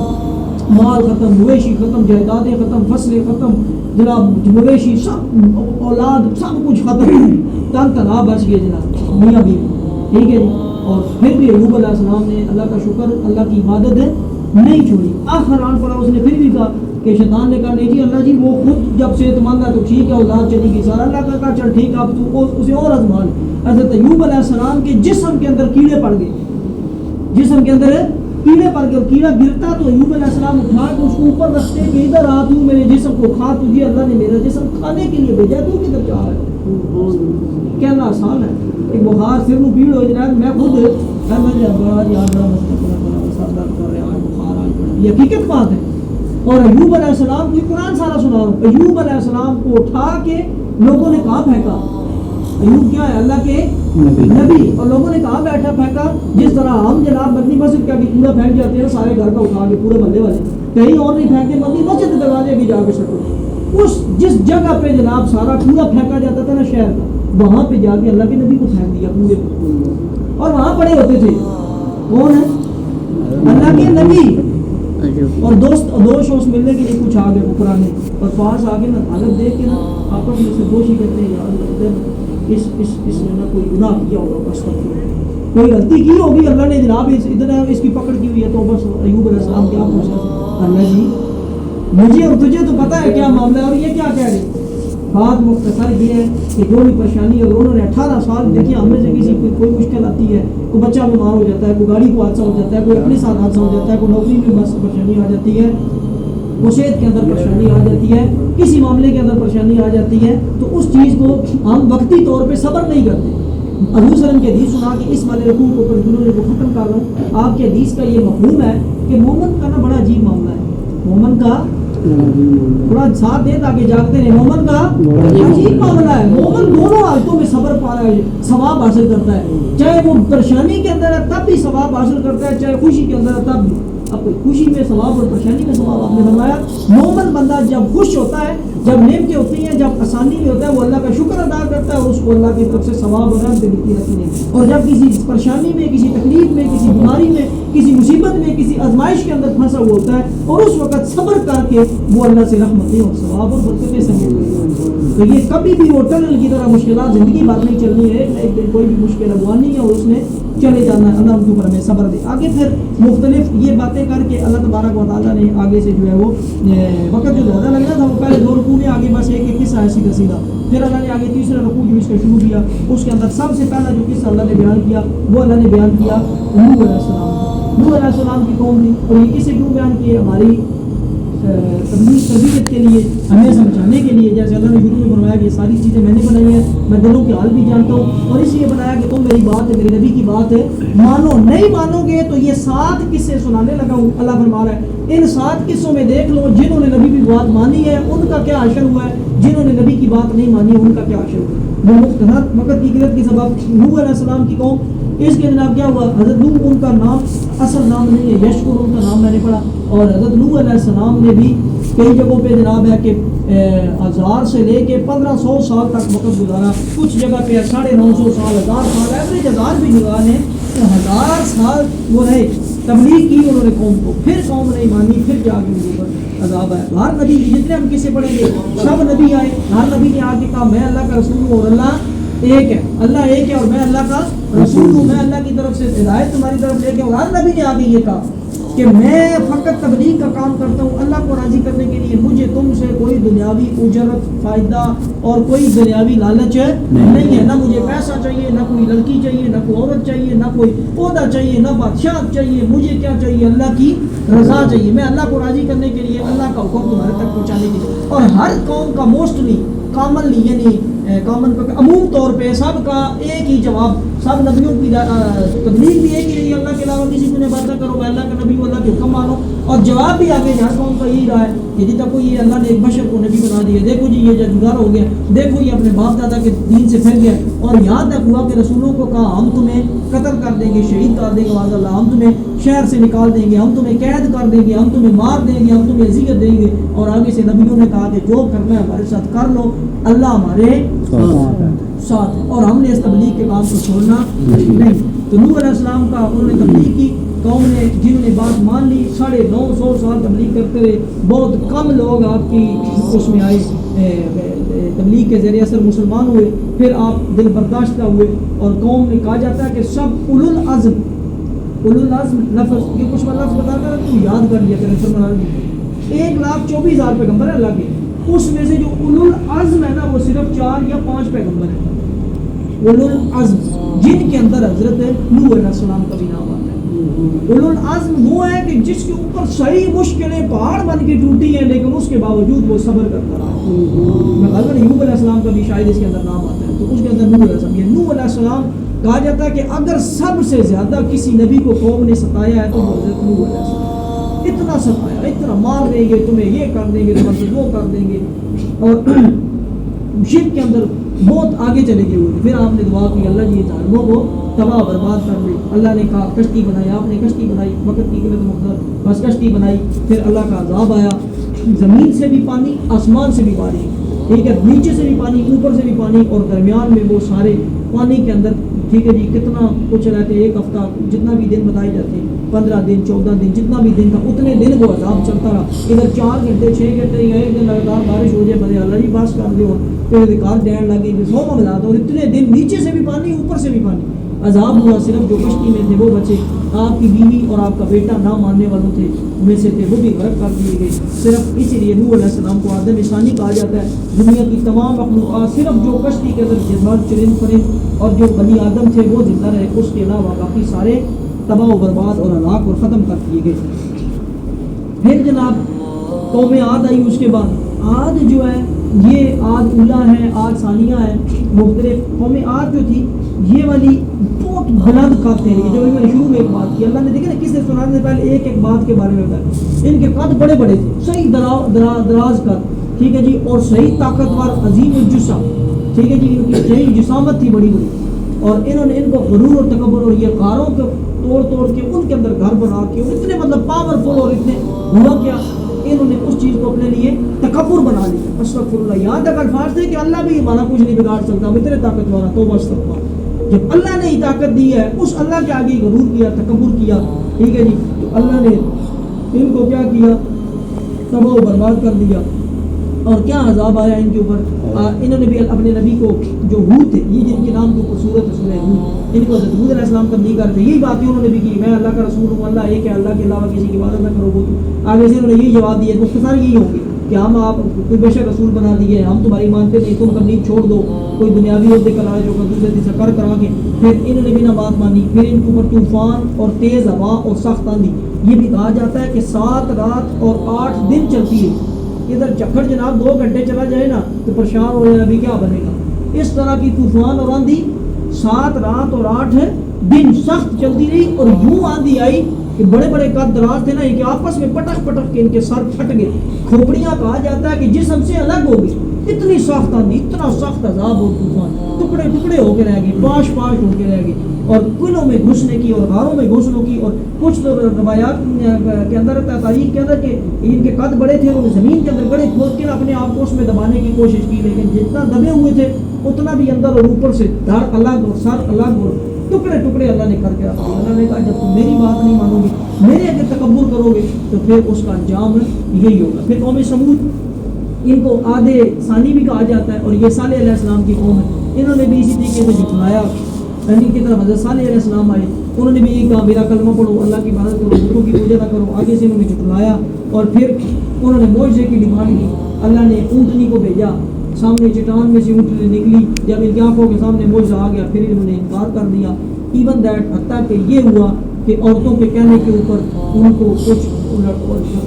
مال ختم, مویشی ختم, جائیدادیں ختم, فصلیں ختم جناب, مویشی سب, اولاد سب کچھ ختم, تن تنہا بچ گئے جناب میاں بیوی, ٹھیک ہے جی. اور پھر بھی ایوب علیہ السلام نے اللہ کا شکر, اللہ کی عبادت نہیں چھوڑی. آخر آن پڑا, اس نے پھر بھی کہا کہ شیطان نے کہا نہیں جی اللہ جی وہ خود جب صحت مند ہے تو ٹھیک ہے, اولاد چلی گئی سارا, اللہ کا کہا چل ٹھیک ہے اب تو اسے اور آزما لے. حضرت ایوب علیہ السلام کے جسم کے اندر کیڑے پڑ گئے, جسم کے اندر کیڑے پڑ گئے, اور کیڑا گرتا تو ایوب علیہ السلام اٹھا کے اس کو اوپر رکھتے کہ ادھر آ, تو میرے جسم کو کھا, تجھے اللہ نے میرا جسم کھانے کے لیے بھیجا, تو کدھر جا رہا ہے؟ کہنا آسان ہے, ایک بخار سر میں پیڑ ہو جائے, میں خود یہ حقیقت بات ہے. اور ایوب علیہ السلام کو قرآن سارا سنا رہا ہوں, ایوب علیہ السلام کو اٹھا کے لوگوں نے کہاں پھینکا, ایوب کیا ہے اللہ کے نبی, اور لوگوں نے کہاں بیٹھا پھینکا, جس طرح ہم جناب مدنی مسجد کا بھی پورا پھینک جاتے ہیں سارے گھر کا اٹھا کے پورے محلے والے, کہیں اور نہیں پھینکتے, مدنی مسجد کے دروازے بھی جا کے سٹو, اس جس جگہ پہ جناب سارا پورا پھینکا جاتا تھا نا شہر کا, وہاں پہ جا کے اللہ کے نبی کو پھینک دیا پورے, اور وہاں پڑے ہوتے تھے. کون ہے؟ اللہ کے نبی. اور دوست ملنے کے لیے کچھ آ گئے پرانے, اور پاس آ گئے نا, حالت دیکھ کے نا آپس میں سے دوست ہی کہتے ہیں یار اس نے نا کوئی گناہ کیا ہوگا, بس کوئی غلطی کی ہوگی, اللہ نے جناب ادھر اس کی پکڑ کی ہوئی ہے, تو بس ایوب علیہ السلام کیا پوچھا, اللہ جی مجھے اور تجھے تو پتہ ہے کیا معاملہ ہے, اور یہ کیا کہہ رہے. بات مختصر یہ ہے کہ جو بھی پریشانی اگر انہوں نے 18 سال دیکھیے, ہم میں سے کسی کو کوئی مشکل آتی ہے, کوئی بچہ بیمار ہو جاتا ہے, کوئی گاڑی کو حادثہ ہو جاتا ہے, کوئی اپنے ساتھ حادثہ ہو جاتا ہے, کوئی نوکری میں بس پریشانی آ جاتی ہے, وہ صحت کے اندر پریشانی آ جاتی ہے, کسی معاملے کے اندر پریشانی آ جاتی ہے, تو اس چیز کو ہم وقتی طور پہ صبر نہیں کرتے. حضور صلی اللہ علیہ وسلم کی حدیث سنا کہ اس والے رکوع کو ترجمے کو ختم کر رہا ہوں, آپ کی حدیث کا یہ مفہوم ہے کہ مومن کا نا بڑا عجیب معاملہ ہے, مومن کا تھوڑا ساتھ دے تاکہ جاگتے رہے, مومن کا عجیب معاملہ ہے. مومن دونوں حالتوں میں صبر پا رہا ہے, ثواب حاصل کرتا ہے, چاہے وہ پریشانی کے اندر ہے تب بھی ثواب حاصل کرتا ہے, چاہے خوشی کے اندر ہے تب بھی. اب خوشی میں ثواب اور پریشانی میں ثواب آپ نے فرمایا. مومن بندہ جب خوش ہوتا ہے, جب نعمتیں ہوتی ہیں, جب آسانی میں ہوتا ہے, وہ اللہ کا شکر ادا کرتا ہے, اور اس کو اللہ کی طرف سے ثواب اور رحمت ملتی رہتی ہیں. اور جب کسی پریشانی میں, کسی تکلیف میں, کسی بیماری میں, کسی مصیبت میں, کسی آزمائش کے اندر پھنسا ہوا ہوتا ہے, اور اس وقت صبر کر کے وہ اللہ سے رحمتیں اور ثواب اور برکتیں سمیٹ. تو یہ کبھی بھی وہ ٹنل کی طرح مشکلات زندگی بھر نہیں چلنی ہے, ایک دن کوئی بھی مشکل ابوانی ہے اور اس نے چلے جانا ہے. اللہ ان کے اوپر ہمیں صبر دے. آگے پھر مختلف یہ باتیں کر کے اللہ تبارک و تعالیٰ نے آگے سے جو ہے وہ وقت جو زیادہ لگ رہا تھا, وہ پہلے 2 رکوع میں آگے بس ایک قصہ ہے سیدھا سیدھا, پھر اللہ نے آگے تیسرا رکوع جو اس کا شروع کیا, اس کے اندر سب سے پہلا جو قصہ اللہ نے بیان کیا وہ اللہ نے بیان کیا نوح علیہ السلام. نوح علیہ السلام کی قوم تھی, اور یہ قصے کیوں بیان کیے, ہماری تربیت کے لیے, ہمیں سمجھانے کے لیے. جیسے اللہ نے شروع میں فرمایا کہ یہ ساری چیزیں میں نے بنائی ہیں, میں دلوں کے حال بھی جانتا ہوں, اور اس لیے بنایا کہ تم میری بات ہے, میرے نبی کی بات ہے, مانو, نہیں مانو گے تو یہ 7 قصے سنانے لگا ہوں. اللہ فرما رہا ہے ان 7 قصوں میں دیکھ لو جنہوں نے نبی کی بات مانی ہے ان کا کیا حشر ہوا ہے، جنہوں نے نبی کی بات نہیں مانی ان کا کیا حشر ہوا ہے۔ وہ مختصر وقت کی قلت کی سبب نوح علیہ السلام کی قوم، اس کے جناب کیا ہوا، حضرت نوح ان کا نام اصل نام نہیں ہے، یشکر ان کا نام میں نے پڑھا، اور حضرت نوح علیہ السلام نے بھی کئی جگہوں پہ جناب ہے کہ 1000 سے لے کے 1500 سال تک وقت گزارا، کچھ جگہ پہ 950 سال، 1000 سال، ایوریج 1000 بھی گزار ہیں، 1000 سال وہ رہے، تبلیغ کی انہوں نے قوم کو، پھر قوم نہیں مانی، پھر جا کے ان کے اوپر عذاب آیا۔ ہر نبی جتنے ہم کسے پڑھیں گے سب نبی آئے، ہر نبی نے آ کے کہا میں اللہ کا رسول ہوں اور اللہ ایک ہے، اللہ ایک ہے اور میں اللہ کا رسول ہوں، میں اللہ کی طرف سے ہدایت تمہاری طرف لے کے، اور ہر نبی نے آ کے یہ کہا کہ میں فقط تبلیغ کا کام کرتا ہوں اللہ کو راضی کرنے کے لیے، مجھے تم سے کوئی دنیاوی اجرت فائدہ اور کوئی دنیاوی لالچ نہیں ہے، نہ مجھے پیسہ چاہیے، نہ کوئی لڑکی چاہیے، نہ کوئی عورت چاہیے، نہ کوئی عہدہ چاہیے، نہ بادشاہ چاہیے، مجھے کیا چاہیے، اللہ کی رضا چاہیے، میں اللہ کو راضی کرنے کے لیے اللہ کا حکم تمہارے تک پہنچانے کے لیے۔ اور ہر قوم کا موسٹلی کامنلی یعنی کامن عموم طور پہ سب کا ایک ہی جواب، سب نبیوں کی تبلیغ بھی ایک ہی رہی ہے، اللہ کے علاوہ کسی کو نہیں بات کرو، اللہ کا نبی اللہ کے حکم مانو، اور جواب بھی آگے ہر قوم کا یہی رہا ہے کہ جی تک یہ اللہ نے ایک بشر کو نبی بنا دیا، دیکھو جی یہ جدگار ہو گیا، دیکھو یہ اپنے باپ دادا کے دین سے پھر گیا، اور یہاں تک ہوا کہ رسولوں کو کہا ہم تمہیں قتل کر دیں گے، شہید کر دیں گے معاذ اللہ، ہم تمہیں شہر سے نکال دیں گے، ہم تمہیں قید کر دیں گے، ہم تمہیں مار دیں گے، ہم تمہیں اذیت دیں گے، اور آگے سے نبیوں نے کہا کہ جو کرنا ہے ہمارے ساتھ کر لو، اللہ ہمارے ساتھ ہے، اور ہم نے اس تبلیغ کے کام کو چھوڑنا نہیں۔ تو نوح علیہ السلام کا انہوں نے تبلیغ کی، قوم نے جنہوں نے بات مان لی 950 سال تبلیغ کرتے رہے، بہت کم لوگ آپ کی اس میں آئے تبلیغ کے ذریعے اثر مسلمان ہوئے، پھر آپ دل برداشتہ ہوئے، اور قوم نے کہا جاتا ہے کہ سب اولو العزم لفظ، یہ کچھ لفظ بتا کر تو یاد کر لیا کریں، 1,24,000 پیغمبر ہے اللہ کے، اس میں سے جو اولو العزم ہے نا وہ صرف 4 یا 5 پیغمبر ہیں، اولو العزم جن کے اندر حضرت نوح علیہ السلام کا بھی نام آتا ہے۔ اولو العزم وہ ہے کہ جس کے اوپر صحیح مشکلیں پہاڑ بن کے ٹوٹی ہیں لیکن اس کے باوجود وہ صبر کرتا رہا۔ میں غالباً یعقوب علیہ السلام کا بھی شاید اس کے اندر نام آتا ہے، تو اس کے اندر نوح علیہ السلام، یہ نوح علیہ السلام کہا جاتا ہے کہ اگر سب سے زیادہ کسی نبی کو قوم نے ستایا ہے تو وہ حضرت نوح علیہ السلام، اتنا ستایا، اتنا مار دیں گے تمہیں، یہ کر دیں گے تمہیں، وہ کر دیں گے، اور شرک کے اندر بہت آگے چلے گئے ہوئے۔ پھر آپ نے دعا کی اللہ جی ظالموں کو تباہ برباد کر دے، اللہ نے کہا کشتی بنائی، آپ نے کشتی بنائی، وقت کی قلت مقدر بس کشتی بنائی، پھر اللہ کا عذاب آیا، زمین سے بھی پانی، آسمان سے بھی پانی، ٹھیک ہے، نیچے سے بھی پانی، اوپر سے بھی پانی، اور درمیان میں وہ سارے پانی کے اندر، ٹھیک ہے جی، کتنا کچھ رہتے، ایک ہفتہ، جتنا بھی دن بتائے جاتے ہیں، 15 دن 14 دن جتنا بھی دن تھا اتنے دن وہ عذاب چلتا رہا، ادھر 4 گھنٹے 6 گھنٹے یا ایک دن لگاتار بارش ہو جائے، بڑے اللہ جی بس کر دو، پھر ادھکار ڈین لگے، سو ملا دو، اور اتنے دن نیچے سے بھی پانی اوپر سے بھی پانی، عذاب ہوا، صرف جو کشتی میں تھے وہ بچے، آپ کی بیوی اور آپ کا بیٹا نہ ماننے والوں تھے میں سے تھے، وہ بھی غرق کر دیے گئے، صرف اسی لیے نوح علیہ السلام کو آدم ثانی کہا جاتا ہے، دنیا کی تمام مخلوقات صرف جو کشتی کے اندر جنات چرند پرند اور جو بنی آدم تھے وہ زندہ رہے، اس کے علاوہ باقی سارے تباہ و برباد اور ہلاک اور ختم کر دیے گئے۔ پھر جناب قوم عاد آئی، اس کے بعد عاد جو ہے یہ عاد اولا ہے، عاد ثانیہ ہے، مختلف قوم عاد جو تھی یہ والی بہت بلند قد تھے، جو میں نے شروع میں ایک بات کی، اللہ نے دیکھا نا کس نے سنانے سے پہلے ایک ایک بات کے بارے میں بتایا، ان کے قد بڑے بڑے تھے، صحیح دراز قد، ٹھیک ہے جی، اور صحیح طاقتور عظیم الجسم، ٹھیک ہے جی، ان کی صحیح جسامت تھی بڑی بڑی، اور انہوں نے ان کو غرور اور تکبر اور یہ غاروں کو توڑ کے ان کے اندر گھر بنا کے اتنے مطلب پاورفل، اور اتنے ہوا کیا، انہوں نے اس چیز کو اپنے لیے تکبر بنا لیا، استغفر اللہ، یہاں تک الفاظ تھے کہ اللہ بھی ہمارا کچھ نہیں بگاڑ سکتا، ہم اتنے طاقتور ہیں، توبہ استغفار، جب اللہ نے ہی طاقت دی ہے اس اللہ کے آگے غرور کیا، تکبر کیا، ٹھیک ہے جی، تو اللہ نے ان کو کیا کیا، تباہ و برباد کر دیا، اور کیا عذاب آیا ان کے اوپر۔ انہوں نے بھی اپنے نبی کو جو ہود تھے، یہ جن کے نام کے اوپر سورۃ سورہ ہود، ان کو حضرت ہود علیہ السلام تبلیغ کرتے، یہی باتیں انہوں نے بھی کی، میں اللہ کا رسول ہوں، اللہ ایک ہے، اللہ کے علاوہ کسی کی عبادت نہ کرو، آگے سے انہوں نے یہی جواب دیا، مختصر یہی ہوں گے کہ ہم آپ کوئی بے شک رسول بنا دیے، ہم تمہاری مانتے نہیں، تم تبلیغ چھوڑ دو، کوئی دنیاوی عہدے کا لالچ ہوگا دوسرے سے کر کرا کے، پھر انہوں نے بھی نہ بات مانی، پھر ان کے اوپر طوفان اور تیز ہوا اور سخت آندھی، یہ بھی کہا جاتا ہے کہ 7 رات اور 8 دن چلتی ہے، ادھر چکھڑ جناب 2 گھنٹے چلا جائے نا تو پریشان ہو جائے ابھی کیا بنے گا، اس طرح کی طوفان اور آندھی 7 رات اور 8 دن سخت چلتی رہی، اور یوں آندھی آئی کہ بڑے بڑے قد دراز تھے نا یہ کہ آپس میں پٹک پٹک کے ان کے سر پھٹ گئے. کھوپڑیاں کہا جاتا ہے کہ جسم سے الگ ہو گئی. اتنی سخت آندھی, اتنا سخت عذاب اور طوفان, ٹکڑے ٹکڑے ہو کے رہ گئے, پاش پاش ہو کے رہ گئے, اور قلعوں میں گھسنے کی اور غاروں میں گھسنوں کی. اور کچھ تو روایات کے اندر رہتا ہے, تاریخ کے اندر, کہ ان کے قد بڑے تھے, انہوں نے زمین کے اندر گڑے کھود کے اپنے آپ کو اس میں دبانے کی کوشش کی, لیکن جتنا دبے ہوئے تھے اتنا بھی اندر اور اوپر سے دھڑ الگ اور سر الگ اور ٹکڑے ٹکڑے اللہ نے کر کے رکھا. اللہ نے کہا جب تم میری بات نہیں مانو گے, میرے اگر تکبر کرو گے تو پھر اس کا انجام یہی ہوگا. پھر قوم سمود, ان کو آدھے ثانی بھی کہا جاتا ہے, اور یہ صالح علیہ السلام کی قوم ہے. انہوں نے بھی اسی طریقے سے جھٹلایا. یعنی کی طرف حضرت صالح علیہ السلام آئے, انہوں نے بھی یہ کہا میرا کلمہ پڑھو, اللہ کی عبادت کرو, بتوں کی پوجا نہ کرو. آگے سے انہوں نے جھٹلایا, اور پھر انہوں نے معجزے کی ڈیمانڈ کی. اللہ نے اونٹنی کو بھیجا, سامنے چٹان میں سے اونٹنی نکلی, جب ان کی آنکھوں کے سامنے معجزہ آ گیا پھر انہوں نے انکار کر دیا. ایون دیٹ حتیٰ کہ یہ ہوا کہ عورتوں کے کہنے کے اوپر ان کو کچھ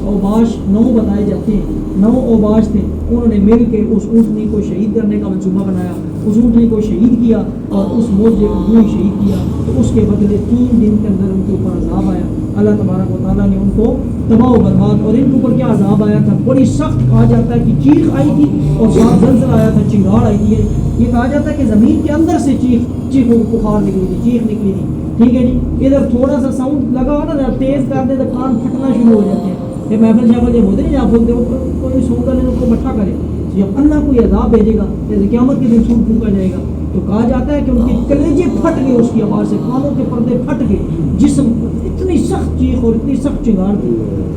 اوباش 9 بتائے جاتے ہیں, 9 اوباش تھے. انہوں نے مل کے اس اونٹنی کو شہید کرنے کا منصوبہ بنایا, اس اونٹنی کو شہید کیا اور اس معجزے کو یوں ہی شہید کیا. تو اس کے بدلے 3 دن کے اندر ان کے اوپر عذاب آیا. اللہ تبارک و تعالیٰ نے ان کو تباہ و برباد. اور ان کے اوپر کیا عذاب آیا تھا, بڑی سخت کہا جاتا ہے کہ چیخ آئی تھی اور ساتھ زلزلہ آیا تھا, چنگاڑ آئی تھی. یہ کہا جاتا ہے کہ زمین کے اندر سے چیخ بخار نکلی تھی, چیخ نکلی تھی. ٹھیک ہے جی, ادھر تھوڑا سا ساؤنڈ لگا ہو نا, تیز کر دے تو کان پھٹنا شروع ہو جاتے ہیں. یہ محفل شافل جب ہوتے ہیں جہاں بولتے ہو کوئی سو کر ان کو مٹھا کرے. جب اللہ کوئی عذاب بھیجے گا, جیسے قیامت کے دن سوٹ پھونکا جائے گا, تو کہا جاتا ہے کہ ان کے کلیجے پھٹ گئے اس کی آواز سے, کانوں کے پردے پھٹ گئے, جسم اتنی سخت چیخ اور اتنی سخت چنگاڑ تھی.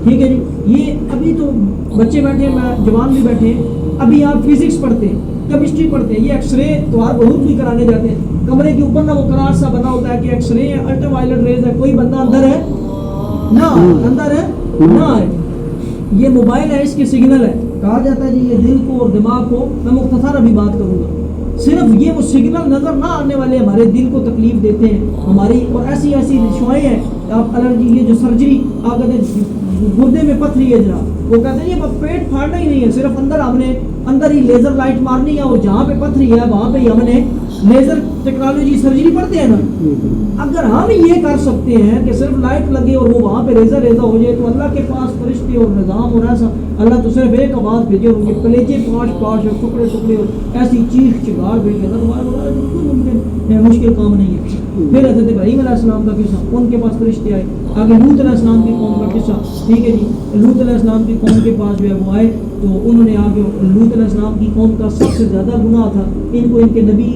ٹھیک ہے جی, یہ ابھی تو بچے بیٹھے ہیں, جوان بھی بیٹھے ہیں, ابھی آپ فزکس پڑھتے ہیں, کیمسٹری پڑھتے ہیں, یہ ایکس رے تو آپ بہت بھی کرانے جاتے ہیں. کمرے کے اوپر نہ وہ کراس سا بنا ہوتا ہے کہ ایکس رے ہے, الٹرا وائلٹ ریز ہے, کوئی بندہ اندر ہے نہ, اندر ہے نہ ہے. یہ موبائل ہے, اس کے سگنل ہے. کہا جاتا ہے جی یہ دل کو اور دماغ کو, میں مختصر ابھی بات کروں گا, صرف یہ وہ سگنل نظر نہ آنے والے ہمارے دل کو تکلیف دیتے ہیں ہماری. اور ایسی ایسی شوائیں ہیں, آپ الرجی, یہ جو سرجری آپ کہتے ہیں گردے میں پتھری ہے جناب, وہ کہتے ہیں یہ پیٹ پھاڑنا ہی نہیں ہے, صرف اندر ہم نے اندر ہی لیزر لائٹ مارنی ہے, اور جہاں پہ پتھری ہے وہاں پہ ہی ہم نے لیزر ٹیکنالوجی سرجری پڑھتے ہیں نا. اگر ہم یہ کر سکتے ہیں کہ صرف لائٹ لگے اور وہ وہاں پہ ریزہ ہو جائے, تو اللہ کے پاس فرشتے اور نظام اور ایسا, اللہ تو صرف ایک آواز بھیجے اور ان کے کلیجے پاش پاش اور ٹکڑے ٹکڑے اور ایسی چیخ چگاڑ بھیجے. اللہ تمہارا بالکل ممکن ہے, مشکل کام نہیں ہے. پھر حضرت ابراہیم علیہ السلام کا قصہ, ان کے پاس فرشتے آئے. آگے لوط علیہ السلام کی قوم کا قصہ. ٹھیک ہے جی, لوط علیہ السلام کی قوم کے پاس جو ہے وہ آئے, تو انہوں نے آگے لوط علیہ السلام کی قوم کا سب سے زیادہ گناہ تھا. ان کو ان کے نبی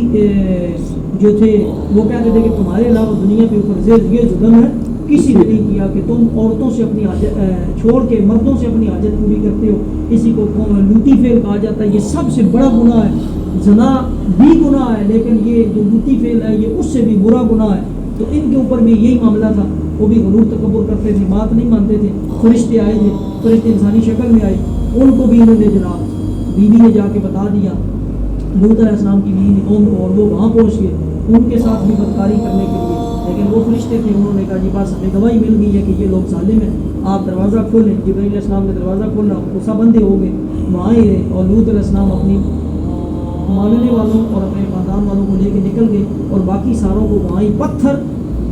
جو تھے وہ کہتے تھے کہ تمہارے علاوہ دنیا کے اوپر یہ ظلم ہے کسی نے نہیں کیا کہ تم عورتوں سے اپنی حاجت چھوڑ کے مردوں سے اپنی حاجت پوری کرتے ہو. اسی کو لوطی فعل کہا جاتا ہے. یہ سب سے بڑا گناہ ہے. زنا بھی گناہ ہے, لیکن یہ جو لوطی فعل ہے یہ اس سے بھی برا گناہ ہے. تو ان کے اوپر بھی یہی معاملہ تھا, وہ بھی غرور تکبر کرتے تھے, بات نہیں مانتے تھے. فرشتے آئے تھے, فرشتے انسانی شکل میں آئے, ان کو بھی انہوں نے جناب بیوی نے جا کے بتا دیا, لوط علیہ السلام کی بیوی قوم کو, اور وہ وہاں پہنچ گئے ان کے ساتھ بھی بدکاری کرنے کے لیے. لیکن وہ فرشتے تھے, انہوں نے کہا جی بس ہمیں گواہی مل گئی ہے کہ یہ لوگ ظالم ہیں, آپ دروازہ کھولیں. جبرائیل علیہ السلام نے دروازہ کھولا, وہ سب بندے ہو گئے, وہاں ہی رہے. اور لوط علیہ السلام اپنی ماننے والوں اور اپنے خاندان والوں کو لے کے نکل گئے, اور باقی ساروں کو وہاں ہی پتھر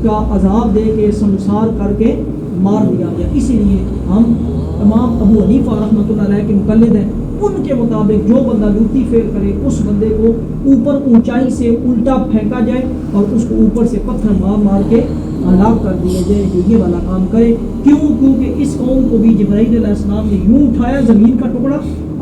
کا عذاب دے کے سنسار کر کے مار دیا گیا. اسی لیے ہم امام ابو حنیفہ رحمۃ اللہ علیہ کے مقلد ہیں. ان کے مطابق جو بندہ لوطی فعل کرے اس بندے کو اوپر اونچائی سے الٹا پھینکا جائے اور اس کو اوپر سے پتھر مار مار کے ہلاک کر دیا جائے جو یہ والا کام کرے. کیونکہ اس قوم کو بھی جبرائیل علیہ السلام نے یوں اٹھایا, زمین کا ٹکڑا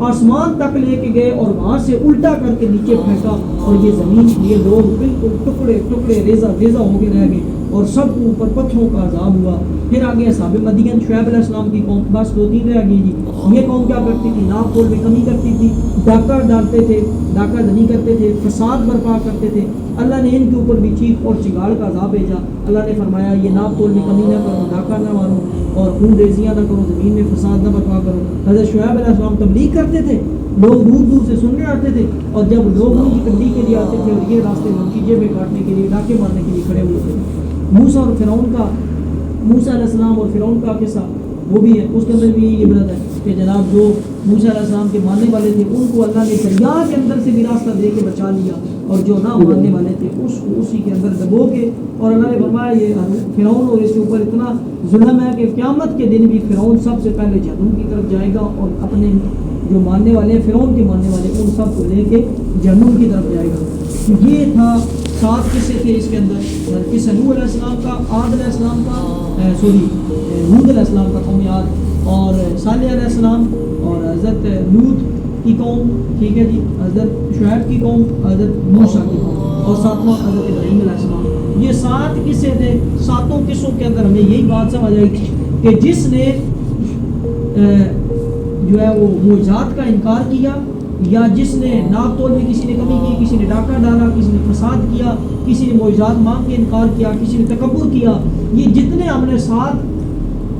آسمان تک لے کے گئے اور وہاں سے الٹا کر کے نیچے پھینکا, اور یہ زمین یہ لوگ بالکل ٹکڑے ٹکڑے ریزہ ریزہ ہو کے رہ گئے, اور سب کو اوپر پتھروں کا عذاب ہوا. پھر آگے اصحاب مدین, شعیب علیہ السلام کی قوم, بس 2-3 رہ گئی جی. یہ قوم کیا کرتی تھی, ناپ تول میں کمی کرتی تھی, ڈاکہ ڈالتے تھے, ڈاکہ دنی کرتے تھے, فساد برپا کرتے تھے. اللہ نے ان کے اوپر بھی چیخ اور چگاڑ کا عذاب بھیجا. اللہ نے فرمایا یہ ناپ تول میں کمی نہ کرو, ڈاکہ نہ مارو, اور خون ریزیاں نہ کرو, زمین میں فساد نہ برپا کرو. حضرت شعیب علیہ السلام تبلیغ کرتے تھے, لوگ دور دور سے سننے آتے تھے, اور جب لوگ ان کی تبلیغ کے لیے آتے تھے اور یہ راستے میں ان کی جیبیں کاٹنے کے لیے, ڈاکے مارنے کے لیے کھڑے ہوئے تھے. موسیٰ اور فرعون کا, موسیٰ علیہ السلام اور فرعون کا قصہ وہ بھی ہے. اس کے اندر بھی یہ عبرت ہے کہ جناب جو موسیٰ علیہ السلام کے ماننے والے تھے ان کو اللہ نے دریا کے اندر سے بھی راستہ دے کے بچا لیا، اور جو نہ ماننے والے تھے اس کو اسی کے اندر دبو کے، اور اللہ نے فرمایا یہ فرعون اور اس کے اوپر اتنا ظلم ہے کہ قیامت کے دن بھی فرعون سب سے پہلے جہنم کی طرف جائے گا، اور اپنے جو ماننے والے ہیں فرعون کے ماننے والے ان سب کو لے کے جہنم کی طرف جائے گا۔ یہ تھا 7 قصے تھے اس کے اندر، قصہ نوح علیہ السلام کا، عاد علیہ السلام کا، ہود علیہ السلام کا قوم عاد، اور صالح علیہ السلام، اور حضرت لوط کی قوم، ٹھیک ہے جی، حضرت شعیب کی قوم، حضرت موسیٰ کی قوم، اور 7واں حضرت ابراہیم علیہ السلام۔ یہ 7 قصے تھے، 7 قصوں کے اندر ہمیں یہی بات سمجھ آئی کہ جس نے جو ہے وہ معجزات کا انکار کیا، یا جس نے ناپ تول میں کسی نے کمی کی، کسی نے ڈاکہ ڈالا، کسی نے فساد کیا، کسی نے معجزات مانگ کے انکار کیا، کسی نے تکبر کیا، یہ جتنے ہم نے 7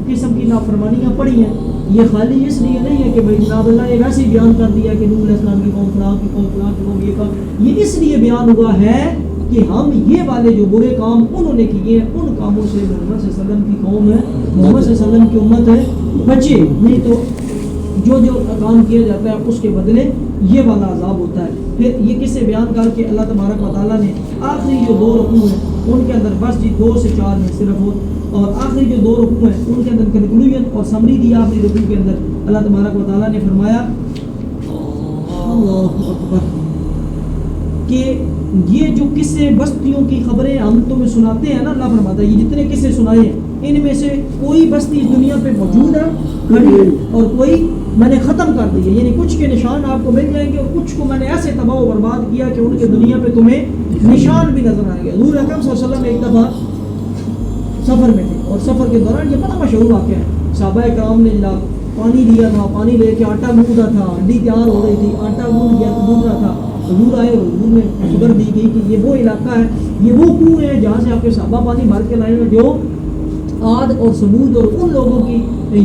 قسم کی نافرمانیاں پڑھی ہیں، یہ خالی اس لیے نہیں ہے کہ بھائی جناب اللہ نے ویسے ہی بیان کر دیا کہ نوح علیہ السلام کی قوم فلاں کی قوم فلاں کی قوم یہ کام، یہ اس لیے بیان ہوا ہے کہ ہم یہ والے جو برے کام انہوں نے کیے ہیں ان کاموں سے محمد صلی اللہ علیہ وسلم کی قوم ہے، محمد صلی اللہ علیہ وسلم کی امت ہے بچے، نہیں تو جو کام کیا جاتا ہے اس کے بدلے یہ والا عذاب ہوتا ہے۔ پھر یہ قصے بیان کر کے اللہ تبارک و تعالیٰ نے آخری جو 2 رکوع ہیں ان کے اندر بس جی 2 سے 4 میں صرف ہو، اور آخری جو 2 رکوع ہیں ان کے اندر کنکلوژن اور سمری دیا آخری رکوع کے اندر۔ اللہ تبارک و تعالیٰ نے فرمایا اللہ اکبر کہ یہ جو قصے بستیوں کی خبریں ہم تمہیں سناتے ہیں نا، اللہ فرماتا ہے یہ جتنے قصے سنائے ہیں ان میں سے کوئی بستی اس دنیا پہ موجود ہے کھڑی ہے، اور کوئی میں نے ختم کر دی ہے، یعنی کچھ کے نشان آپ کو مل جائیں گے اور کچھ کو میں نے ایسے تباہ و برباد کیا کہ ان کے دنیا پہ تمہیں نشان بھی نظر آئیں گے۔ حضور اکرم صلی اللہ علیہ وسلم ایک دفعہ سفر میں تھے، اور سفر کے دوران یہ بڑا مشہور واقعہ ہے، صحابہ کرام نے جناب پانی لیا تھا، پانی لے کے آٹا گوندھا تھا، ہنڈی تیار ہو رہی تھی، آٹا گوندھ رہا تھا، حضور آئے اور حضور میں خبر دی گئی کہ یہ وہ علاقہ ہے، یہ وہ کنویں ہے جہاں سے آپ کے صحابہ پانی بھر کے لائے ہوئے، جو عاد اور ثمود اور ان لوگوں کی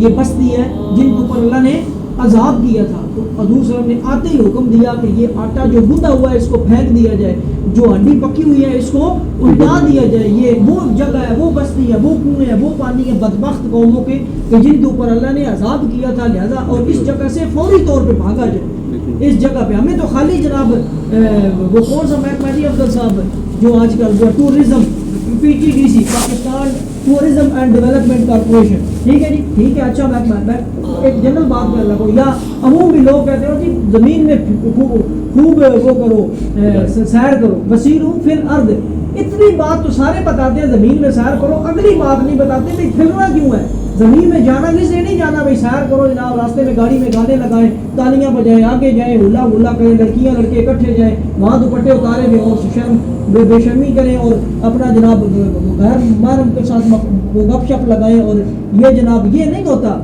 یہ بستی ہے جن کے اوپر اللہ نے عذاب کیا تھا۔ تو حضور صلی اللہ علیہ وسلم نے آتے ہی حکم دیا کہ یہ آٹا جو گوندھا ہوا ہے اس کو پھینک دیا جائے، جو ہنڈی پکی ہوئی ہے اس کو الٹا دیا جائے، یہ وہ جگہ ہے، وہ بستی ہے، وہ کنویں ہے، وہ پانی ہے بدبخت قوموں کے کہ جن کے اوپر اللہ نے عذاب کیا تھا، لہذا اور اس جگہ سے فوری طور پہ بھاگا جائے۔ اس جگہ پہ ہمیں تو خالی جناب وہ کون سا محکمہ جی افضل صاحب جو آج کل جو tourism PTDC Pakistan tourism and development corporation, ٹھیک ہے جی، ٹھیک ہے، اچھا محکمہ ہے، میں ایک جنرل بات کر رہا ہوں، یا عموم بھی لوگ کہتے ہو جی زمین میں خوب وہ کرو، سیر کرو، بصیروں فی الارض، اتنی بات تو سارے بتاتے ہیں زمین میں سیر کرو، اگلی بات نہیں بتاتے بھائی پھرنا کیوں ہے، زمین میں جانا کس لیے نہیں جانا بھائی، سیر کرو جناب، راستے میں گاڑی میں گانے لگائیں، تالیاں بجائیں، آگے جائیں، ہلا ہلا کریں، لڑکیاں لڑکے اکٹھے جائیں، وہاں دوپٹے اتارے ہوئے اور شرم بے شرمی کریں، اور اپنا جناب غیر محرم کے ساتھ گپ شپ لگائیں، اور یہ جناب یہ نہیں ہوتا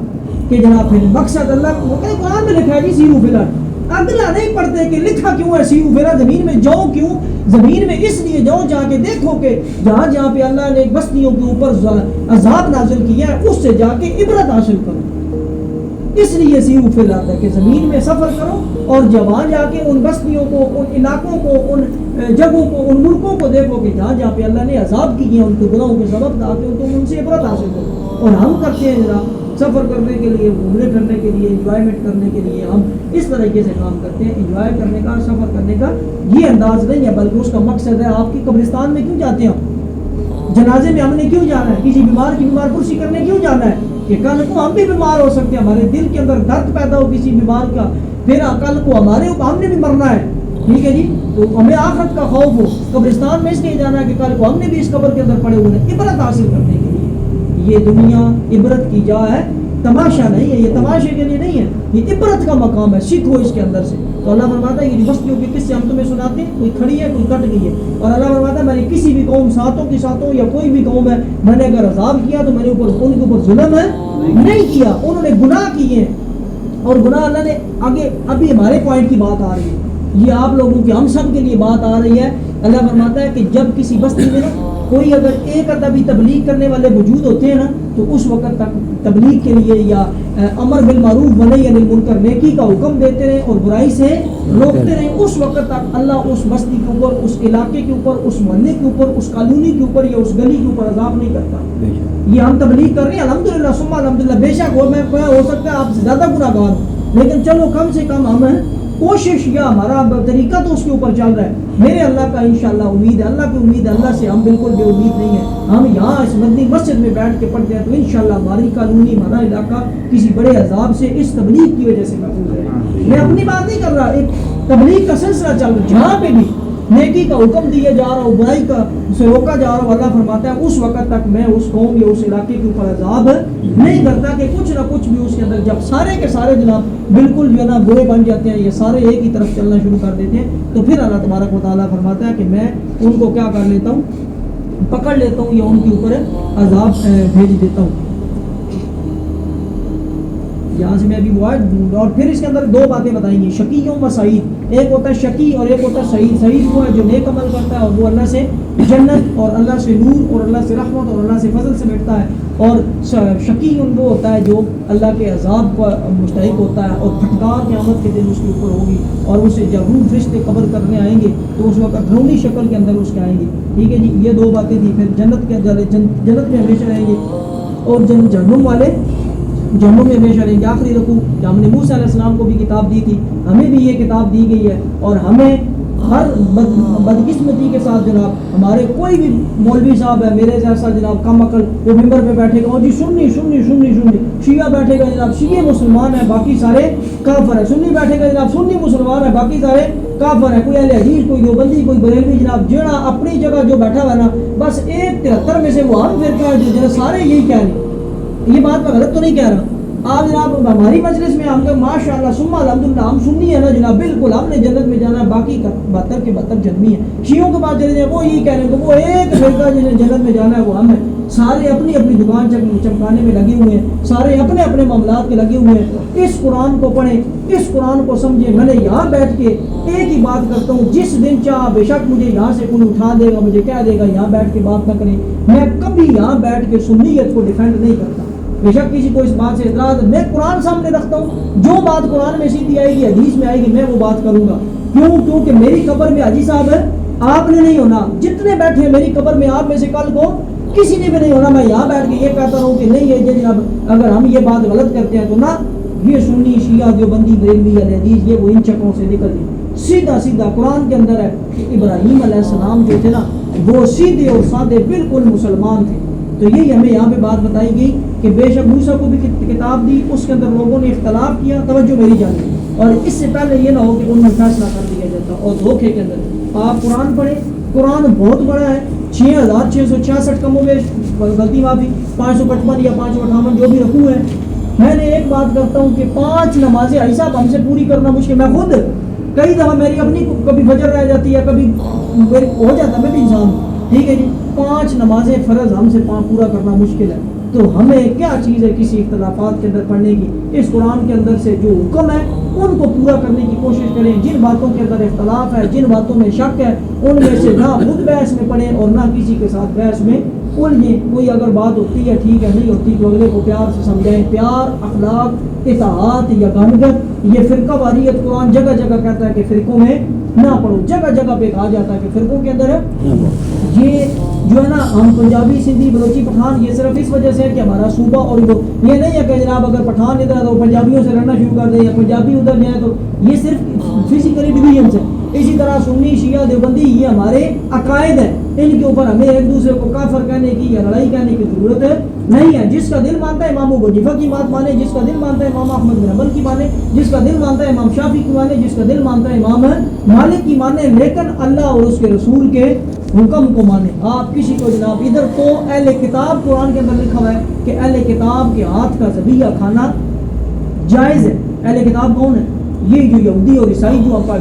کہ جناب پھر مقصد اللہ وہ کہتے قرآن میں لکھا ہے جی سیرو فی الارض، اگلا نہیں پڑھتے کہ لکھا کیوں ہے سیرو فی الارض، زمین میں جاؤ کیوں، زمین میں اس لیے جاؤ جا کے دیکھو کہ جہاں جہاں پہ اللہ نے بستیوں کے اوپر عذاب نازل کیا ہے اس سے جا کے عبرت حاصل کرو، اس لیے سیرو فی الارض ہے کہ زمین میں سفر کرو اور جہاں جا کے ان بستیوں کو، ان علاقوں کو، ان جگہوں کو، ان ملکوں کو دیکھو کہ جہاں جہاں پہ اللہ نے عذاب کی ہے ان کے گناہوں کے سبب تاکہ تم ان سے عبرت حاصل کرو۔ اور ہم کرتے ہیں جناب سفر کرنے کے لیے، گھومنے پھرنے کے لیے، انجوائمنٹ کرنے کے لیے ہم اس طریقے سے کام کرتے ہیں، انجوائے کرنے کا، سفر کرنے کا یہ انداز نہیں ہے، بلکہ اس کا مقصد ہے آپ کی قبرستان میں کیوں جاتے ہیں، جنازے میں ہم نے کیوں جانا ہے، کسی بیمار کی بیمار پرسی کرنے کیوں جانا ہے کہ کل کو ہم بھی بیمار ہو سکتے ہیں، ہمارے دل کے اندر درد پیدا ہو کسی بیمار کا، پھر کل کو ہم نے بھی مرنا ہے، ٹھیک ہے جی، تو ہمیں آخرت کا خوف ہو، قبرستان میں اس لیے جانا ہے کہ کل کو ہم نے بھی اس قبر کے اندر پڑے ہوئے ہیں، عبرت حاصل کرنے کے لیے۔ یہ دنیا عبرت کی جا ہے، تماشا نہیں ہے، یہ تماشے کے لیے نہیں ہے، یہ عبرت کا مقام ہے، سیکھو اس کے اندر سے۔ تو اللہ فرماتا ہے یہ بستیوں کے قصے ہم تمہیں سناتے ہیں، کوئی کھڑی ہے کوئی کٹ گئی ہے، اور اللہ فرماتا ہے میں نے کسی بھی قوم، ساتوں کی ساتوں یا کوئی بھی قوم ہے، میں نے اگر عذاب کیا تو میں نے ان کے اوپر ظلم ہے نہیں کیا، انہوں نے گناہ کیے ہیں، اور گناہ اللہ نے آگے ابھی ہمارے پوائنٹ کی بات آ رہی ہے، یہ آپ لوگوں کی ہم سب کے لیے بات آ رہی ہے۔ اللہ فرماتا ہے کہ جب کسی بستی میں نا کوئی اگر ایک آدھا بھی تبلیغ کرنے والے موجود ہوتے ہیں نا تو اس وقت تک تبلیغ کے لیے یا امر بالمعروف ونہی عن المنکر، نیکی کا حکم دیتے رہیں اور برائی سے روکتے رہیں، اس وقت تک اللہ اس بستی کے اوپر، اس علاقے کے اوپر، اس محلے کے اوپر، اس کالونی کے اوپر یا اس گلی کے اوپر عذاب نہیں کرتا۔ یہ ہم تبلیغ کر رہے ہیں الحمدللہ ثم الحمدللہ، بے شک ہو سکتا ہے آپ سے زیادہ گناہگار ہوں، لیکن چلو کم سے کم ہم کوشش یا ہمارا طریقہ تو اس کے اوپر چل رہا ہے. میرے اللہ کا انشاءاللہ امید ہے, اللہ کی امید ہے, اللہ سے ہم بالکل بے امید نہیں ہیں. ہم یہاں اس مدنی مسجد میں بیٹھ کے پڑھتے ہیں تو انشاءاللہ ہماری کالونی, ہمارا علاقہ کسی بڑے عذاب سے اس تبلیغ کی وجہ سے محفوظ ہے. میں اپنی بات نہیں کر رہا, ایک تبلیغ کا سلسلہ چل رہا ہے جہاں پہ بھی نیکی کا حکم دیا جا رہا ہو, برائی کا سے روکا جا رہا ہو, اللہ فرماتا ہے اس وقت تک میں اس قوم یا اس علاقے کے اوپر عذاب نہیں کرتا کہ کچھ نہ کچھ بھی اس کے اندر, جب سارے کے سارے جناب بالکل جو ہے نا برے بن جاتے ہیں, یہ سارے ایک ہی طرف چلنا شروع کر دیتے ہیں, تو پھر اللہ تبارک و تعالیٰ فرماتا ہے کہ میں ان کو کیا کر لیتا ہوں, پکڑ لیتا ہوں یا ان کے اوپر عذاب بھیج دیتا ہوں. یہاں سے میں ابھی وہ, اور پھر اس کے اندر دو باتیں بتائیں گی, شقی و سعید. ایک ہوتا ہے شقی اور ایک ہوتا ہے سعید. سعید وہ ہے جو نیک عمل کرتا ہے اور وہ اللہ سے جنت اور اللہ سے نور اور اللہ سے رحمت اور اللہ سے فضل سے بیٹھتا ہے, اور شقی وہ ہوتا ہے جو اللہ کے عذاب پر مستحق ہوتا ہے اور پھٹکار قیامت کے دن اس کے اوپر ہوگی, اور اسے جب روح فرشتے قبر کرنے آئیں گے تو اس وقت ڈھونڈی شکل کے اندر اس کے آئیں گے. ٹھیک ہے جی, یہ دو باتیں تھیں. پھر جنت کے جنت میں ہمیشہ رہیں گے اور جہنم والے جہنم میں ہمیشہ رہیں گے. آخری رکوع کہ ہم نے موسیٰ علیہ السلام کو بھی کتاب دی تھی, ہمیں بھی یہ کتاب دی گئی ہے, اور ہمیں ہر بدقسمتی کے ساتھ جناب ہمارے کوئی بھی مولوی صاحب ہے میرے جیسا جناب کم عقل, وہ ممبر پہ بیٹھے گا جی سنی سنی سنی سنی, شیعہ بیٹھے گا جناب شیعہ مسلمان ہے باقی سارے کافر ہے, سنی بیٹھے گا جناب سنی مسلمان ہے باقی سارے کافر ہے, کوئی اہل حدیث کوئی دیوبندی کوئی بریلوی جناب جڑا اپنی جگہ جو بیٹھا ہوا ہے نا, بس ایک 73 میں سے وہ ہم فرقہ ہے جو سارے یہی کہہ رہے ہیں. یہ بات میں غلط تو نہیں کہہ رہا آپ جناب, ہماری مجلس میں ہم ماشاء اللہ ثم الحمدللہ ہم سنی ہے نا جناب, بالکل ہم نے جنت میں جانا ہے, باقی 72 کے 72 جنمی ہے. شیعوں کے پاس چلے جائیں وہ یہی کہہ رہے ہیں کہ وہ ایک فرقہ جنہیں جنت میں جانا ہے وہ ہم ہیں. سارے اپنی اپنی دکان چمکانے میں لگے ہوئے ہیں, سارے اپنے اپنے معاملات کے لگے ہوئے ہیں. اس قرآن کو پڑھیں, اس قرآن کو سمجھیں. میں نے یہاں بیٹھ کے ایک ہی بات کرتا ہوں, جس دن چاہ بے شک مجھے یہاں سے کوئی اٹھا دے گا, مجھے کہہ دے گا یہاں بیٹھ کے بات نہ کریں, میں کبھی یہاں بیٹھ کے سنیت کو ڈیفینڈ نہیں کرتا. بے شک کسی کو اس بات سے اعتراض, میں قرآن سامنے رکھتا ہوں, جو بات قرآن میں سیدھی آئے گی حدیث میں آئے گی میں وہ بات کروں گا. کیوں؟ کیونکہ میری قبر میں حاجی صاحب ہے, آپ نے نہیں ہونا. جتنے بیٹھے ہیں میری قبر میں آپ میں سے کل کو کسی نے بھی نہیں ہونا. میں یہاں بیٹھ کے یہ کہتا رہوں کہ نہیں ہے جناب, اگر ہم یہ بات غلط کرتے ہیں تو نہ یہ سنی شیعہ دیوبندی بریلوی حدیث یہ وہ ان چکروں سے نکل گئی. سیدھا سیدھا قرآن کے اندر ہے کہ ابراہیم علیہ السلام جو تھے نا وہ سیدھے اور سادے بالکل مسلمان تھے. تو یہی ہمیں یہاں پہ بات بتائی گئی کہ بے شک موسیٰ کو بھی کتاب دی, اس کے اندر لوگوں نے اختلاف کیا, توجہ میری جانب, اور اس سے پہلے یہ نہ ہو کہ ان میں فیصلہ کر دیا جاتا. اور دھوکے کے اندر آپ قرآن پڑھیں, قرآن بہت بڑا ہے, 6666 کم و بیش غلطی معافی 555 یا 558 جو بھی رکوع ہے. میں نے ایک بات کرتا ہوں کہ 5 نمازیں ایسا ہم سے پوری کرنا مشکل. میں خود کئی دفعہ میری اپنی کبھی فجر رہ جاتی ہے, کبھی ہو جاتا, میں بھی انسان ہوں. ٹھیک ہے جی, 5 نمازیں فرض ہم سے پورا کرنا مشکل ہے, تو ہمیں کیا چیز ہے کسی اختلافات کے اندر پڑھنے کی. اس قرآن کے اندر سے جو حکم ہے ان کو پورا کرنے کی کوشش کریں. جن باتوں کے اندر اختلاف ہے, جن باتوں میں شک ہے, ان میں سے نہ خود بحث میں پڑھیں اور نہ کسی کے ساتھ بحث میں الجھیں. کوئی اگر بات ہوتی ہے ٹھیک ہے, نہیں ہوتی تو اگلے کو پیار سے سمجھائیں. پیار, اخلاق, اطاعت یا گانگت, یہ فرقہ واریت قرآن جگہ جگہ کہتا ہے کہ فرقوں میں نہ پڑھو. جگہ جگہ پہ کہا جاتا ہے کہ فرقوں کے اندر ہے. یہ جو ہے نا ہم پنجابی سندھی بلوچی پٹھان یہ صرف اس وجہ سے ہے کہ ہمارا صوبہ, اور وہ یہ نہیں ہے کہ جناب اگر پٹھان ادھر ہے تو پنجابیوں سے لڑنا شروع کر دیں یا پنجابی ادھر جائیں, تو یہ صرف فزیکلی ڈویژنس ہے. اسی طرح سنی شیعہ دیوبندی یہ ہمارے عقائد ہیں, ان کے اوپر ہمیں ایک دوسرے کو کافر کہنے کی یا لڑائی کہنے کی ضرورت نہیں ہے. جس کا دل مانتا ہے امام ابو حنیفہ کی بات مانے, جس کا دل مانتا ہے امام احمد بن حنبل کی مانے, جس کا دل مانتا ہے امام شافعی کی مانے, جس کا دل مانتا ہے امام مالک کی مانے, لیکن اللہ اور اس کے رسول کے حکم کو مانے. آپ کسی کو جناب ادھر تو اہل کتاب قرآن کے اندر لکھا ہوا ہے کہ اہل کتاب کے ہاتھ کا ذبیحہ کھانا جائز ہے. اہل کتاب کون ہے؟ یہ جو یہودی اور عیسائی جو آپ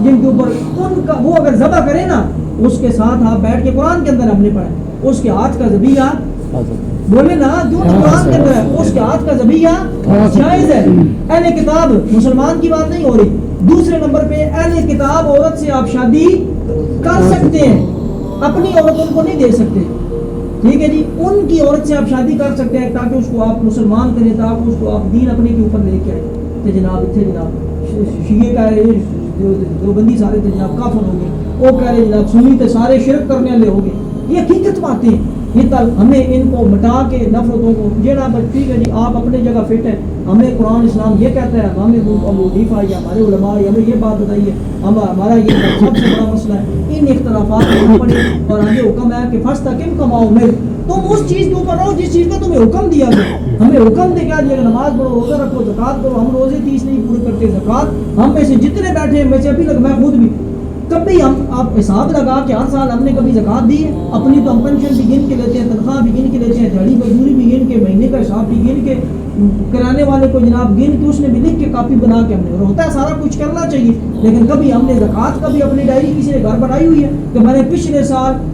جن کے اوپر ان کا وہ اگر ذبح کرے نا, اس کے ساتھ آپ بیٹھ کے قرآن کے اندر ہم نے پڑھا اس کے ہاتھ کا ذبیحہ بولے نا, جو قرآن کے اندر ہے اس کے ہاتھ کا ذبیحہ جائز ہے. اہل کتاب مسلمان کی بات نہیں ہو رہی. دوسرے نمبر پہ اہل کتاب عورت سے آپ شادی کر سکتے ہیں, اپنی عورت ان کو نہیں دے سکتے. ٹھیک ہے جی, ان کی عورت سے آپ شادی کر سکتے ہیں تاکہ اس کو آپ مسلمان کریں, تاکہ اس کو آپ دین اپنے کے اوپر لے کے آئیں. تو جناب اتنے جناب شیعہ کا دیوبندی سارے تھے جناب کافر ہو گئے, وہ کہہ رہے جناب سنی تھے سارے شرک کرنے والے ہو گئے. یہ حقیقت باتیں ہیں. یہ تل ہمیں ان کو مٹا کے نفرتوں کو جیڑا بس ٹھیک ہے جی آپ اپنے جگہ فٹ ہے, ہمیں قرآن اسلام یہ کہتا ہے, ہمیں ابو حنیفہ یا ہمارے علماء یا ہمیں یہ بات بتائیے, ہمارا یہ سب سے بڑا مسئلہ ہے ان اختلافات کو نہ پڑے. اور آگے حکم ہے کہ فاستقم کما امرت, تم اس چیز کے اوپر رہو جس چیز کا تمہیں حکم دیا گیا. ہمیں حکم دے کیا دیا, نماز پڑھو, روزہ رکھو, زکات کرو. ہم روزے 30 نہیں پورے کرتے, زکات ہم میں سے جتنے بیٹھے ہیں میں سے ابھی تک میں خود بھی کبھی ہم آپ حساب لگا کہ ہر سال ہم نے کبھی زکات دی ہے اپنی, تو ہم پینشن بھی گن کے لیتے ہیں, تنخواہ بھی گن کے لیتے ہیں, دیہڑی مزدوری بھی گن کے, مہینے کا حساب بھی گن کے, کرانے والے کو جناب گن کے, اس نے بھی لکھ کے کاپی بنا کے ہم نے, اور ہوتا ہے سارا کچھ کرنا چاہیے, لیکن کبھی ہم نے زکات کبھی اپنی ڈائری کسی نے گھر بنائی ہوئی ہے کہ میں نے پچھلے سال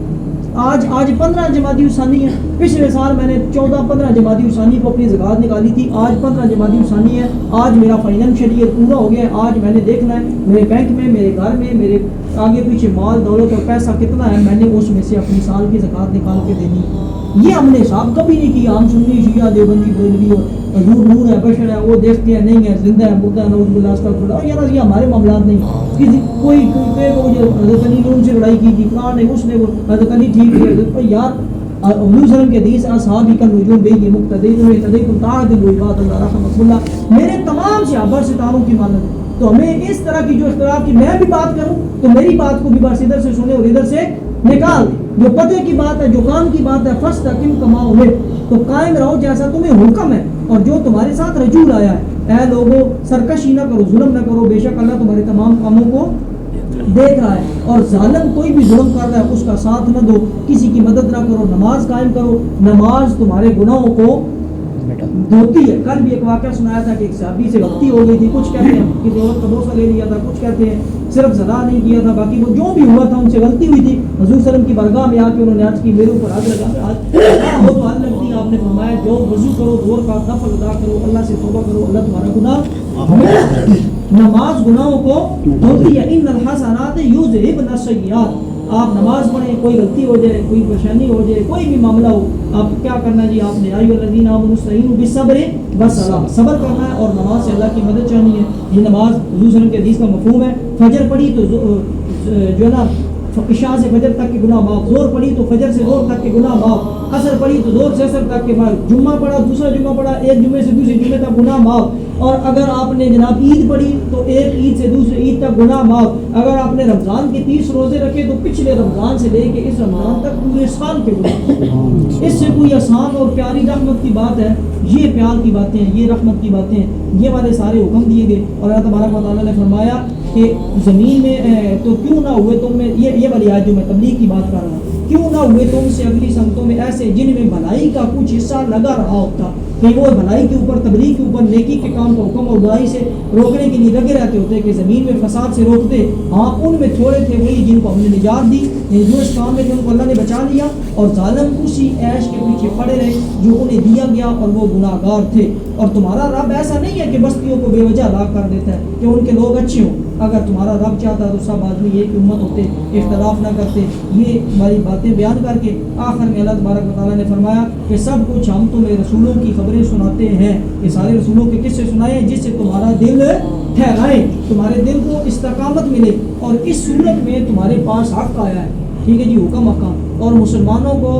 آج 15 جمادی الثانی ہے, پچھلے سال میں نے 14-15 جمادی الثانی کو اپنی زکات نکالی تھی, آج 15 جمادی الثانی ہے, آج میرا فائنینشیل ایئر پورا ہو گیا ہے, آج میں نے دیکھنا ہے میرے بینک میں, میرے گھر میں, میرے آگے پیچھے مال دولت اور پیسہ کتنا ہے, میں نے اس میں سے اپنی سال کی زکات نکال کے دینی. یہ ہم نے حساب کبھی نہیں کیا. ہم سنی شیعہ دیوبندی بریلوی اور حضور نور ہے بشر ہے وہ دیکھتے ہیں نہیں ہے زندہ ہے مردہ ہے نعوذ باللہ استغفر اللہ, یار یہ ہمارے معاملات نہیں. کسی کوئی حضرت علی نے ان سے لڑائی کی تھی, فلاں نے, اس نے, حضرت علی ٹھیک ہے, یار حضور صلی اللہ علیہ وسلم کے حدیث اصحابی کا نجوم بے مقتدین تدیکم تعدل عباد اللہ رحمۃ اللہ, میرے تمام صحابہ ستاروں کی مانند ہے. تو ہمیں اس طرح کی جو اختلاف کی میں بھی بات کروں تو میری بات کو بھی بس ادھر سے سنے اور ادھر سے نکال دیں. جو پتہ کی بات ہے, جو کام کی بات ہے, فاستقم کما امرت, تو قائم رہو جیسا تمہیں حکم ہے اور جو تمہارے ساتھ رسول آیا ہے. اے لوگوں سرکشی نہ کرو, ظلم نہ کرو, بے شک اللہ تمہارے تمام کاموں کو دیکھ رہا ہے. اور ظالم کوئی بھی ظلم کر رہا ہے اس کا ساتھ نہ دو, کسی کی مدد نہ کرو, نماز قائم کرو. نماز تمہارے گناہوں کو دھوتی ہے. کل بھی ایک واقعہ سنایا تھا کہ ایک صحابی سے غلطی ہو گئی تھی, کچھ کہتے ہیں کسی اور کا بوسہ لے لیا تھا, کچھ کہتے ہیں صرف زنا نہیں کیا تھا, باقی وہ جو بھی ہوا تھا ان سے غلطی ہوئی تھی. حضور صلی اللہ علیہ وسلم کی بارگاہ میں آ کے انہوں نے عرض کی میرے اوپر حد لگا, وہ تو حد لگتی ہے. آپ نے فرمایا جو وضو کرو, زور کا نفل ادا کرو, اللہ سے توبہ کرو, اللہ تمہارا گناہ, نماز گناہوں کو دھوتی ہے. ان الحسنات یذہبن السیئات, آپ نماز پڑھیں, کوئی غلطی ہو جائے, کوئی پریشانی ہو جائے, کوئی بھی معاملہ ہو, آپ کیا کرنا ہے جی, آپ نے ایھا الذین آمنوا استعینوا بالصبر والصلاۃ, صبر کرنا ہے اور نماز سے اللہ کی مدد چاہنی ہے. یہ نماز حضور صلی اللہ علیہ وسلم کے حدیث کا مفہوم ہے. فجر پڑھی تو جو ہے نا عشاء سے فجر تک کے گناہ معاف, زور پڑھی تو فجر سے زور تک کے گناہ معاف, عصر پڑھی تو زور سے عصر تک کے معاف, جمعہ پڑھا دوسرا جمعہ پڑھا ایک جمعے سے دوسرے جمعے تک گناہ معاف, اور اگر آپ نے جناب عید پڑھی تو ایک عید سے دوسرے عید تک گناہ معاف, اگر آپ نے رمضان کے 30 روزے رکھے تو پچھلے رمضان سے لے کے اس رمضان تک پورے سال کے گناہ. اس سے کوئی آسان اور پیاری رحمت کی بات ہے, یہ پیار کی باتیں ہیں, یہ رحمت کی باتیں ہیں, یہ والے سارے حکم دیے گئے. اور اللہ تبارک و تعالیٰ نے فرمایا کہ زمین میں تو کیوں نہ ہوئے تم میں, یہ والی آیت جو میں تبلیغ کی بات کر رہا ہوں, کیوں نہ ہوئے تم سے اگلی سمتوں میں ایسے جن میں بھلائی کا کچھ حصہ لگا رہا ہوتا, کہ وہ بھلائی کے اوپر, تبلیغ کے اوپر, نیکی کے کام کو حکم اور برائی سے روکنے کے لیے لگے رہتے ہوتے, کہ زمین میں فساد سے روکتے. ہاں ان میں تھوڑے تھے وہی جن کو ہم نے نجات دی, جو اس کام میں تھے ان کو اللہ نے بچا لیا, اور ظالم اسی عیش کے پیچھے پڑے رہے جو انہیں دیا گیا, اور وہ گناہ گار تھے. اور تمہارا رب ایسا نہیں ہے کہ بستیوں کو بے وجہ ہلاک کر دیتا ہے کہ ان کے لوگ اچھے ہوں. اگر تمہارا رب چاہتا تو سب آدمی ایک امت ہوتے, اختلاف نہ کرتے. یہ ہماری باتیں بیان کر کے آخر میں اللہ تبارک و تعالیٰ نے فرمایا کہ سب کچھ ہم تمہیں رسولوں کی خبریں سناتے ہیں. یہ سارے رسولوں کے قصے سنائے جس سے تمہارا دل ٹھہرائے, تمہارے دل کو استقامت ملے, اور اس صورت میں تمہارے پاس حق آیا ہے. ٹھیک ہے جی, حکم احکام اور مسلمانوں کو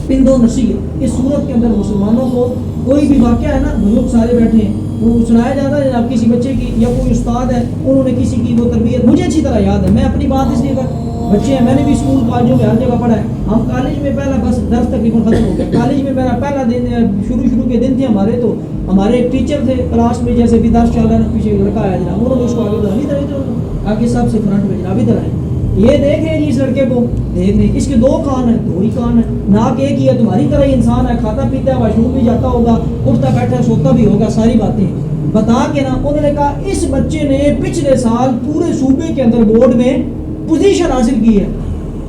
پند و نصیحت. اس صورت کے اندر مسلمانوں کو کوئی بھی واقعہ ہے نا, بزرگ سارے بیٹھے ہیں, وہ سنایا جاتا ہے جناب کسی بچے کی, یا کوئی استاد ہے انہوں نے کسی کی وہ تربیت, مجھے اچھی طرح یاد ہے, میں اپنی بات اس لیے بچے ہیں, میں نے بھی اسکول کالجوں میں ہر جگہ پڑھا ہے. ہم کالج میں پہلا بس درس تقریباً ختم ہو گیا. کالج میں میرا پہلا دن, شروع کے دن تھے ہمارے, تو ہمارے ایک ٹیچر تھے کلاس میں, جیسے بھی درس چل رہا ہے پیچھے لڑکا آیا جناب, انہوں نے اس کو آگے بڑھا, ادھر آگے سب سے فرنٹ میں جناب ادھر آئے, یہ دیکھ رہے جی اس لڑکے کو, دیکھ رہے اس کے 2 کان ہیں, 2 ہی کان ہیں, ناک ایک ہی ہے, تمہاری طرح ہی انسان ہے, کھاتا پیتا ہے, واش روم بھی جاتا ہوگا, اٹھتا بیٹھا سوتا بھی ہوگا, ساری باتیں بتا کے نا. انہوں نے کہا اس بچے نے پچھلے سال پورے صوبے کے اندر بورڈ میں پوزیشن حاصل کی ہے.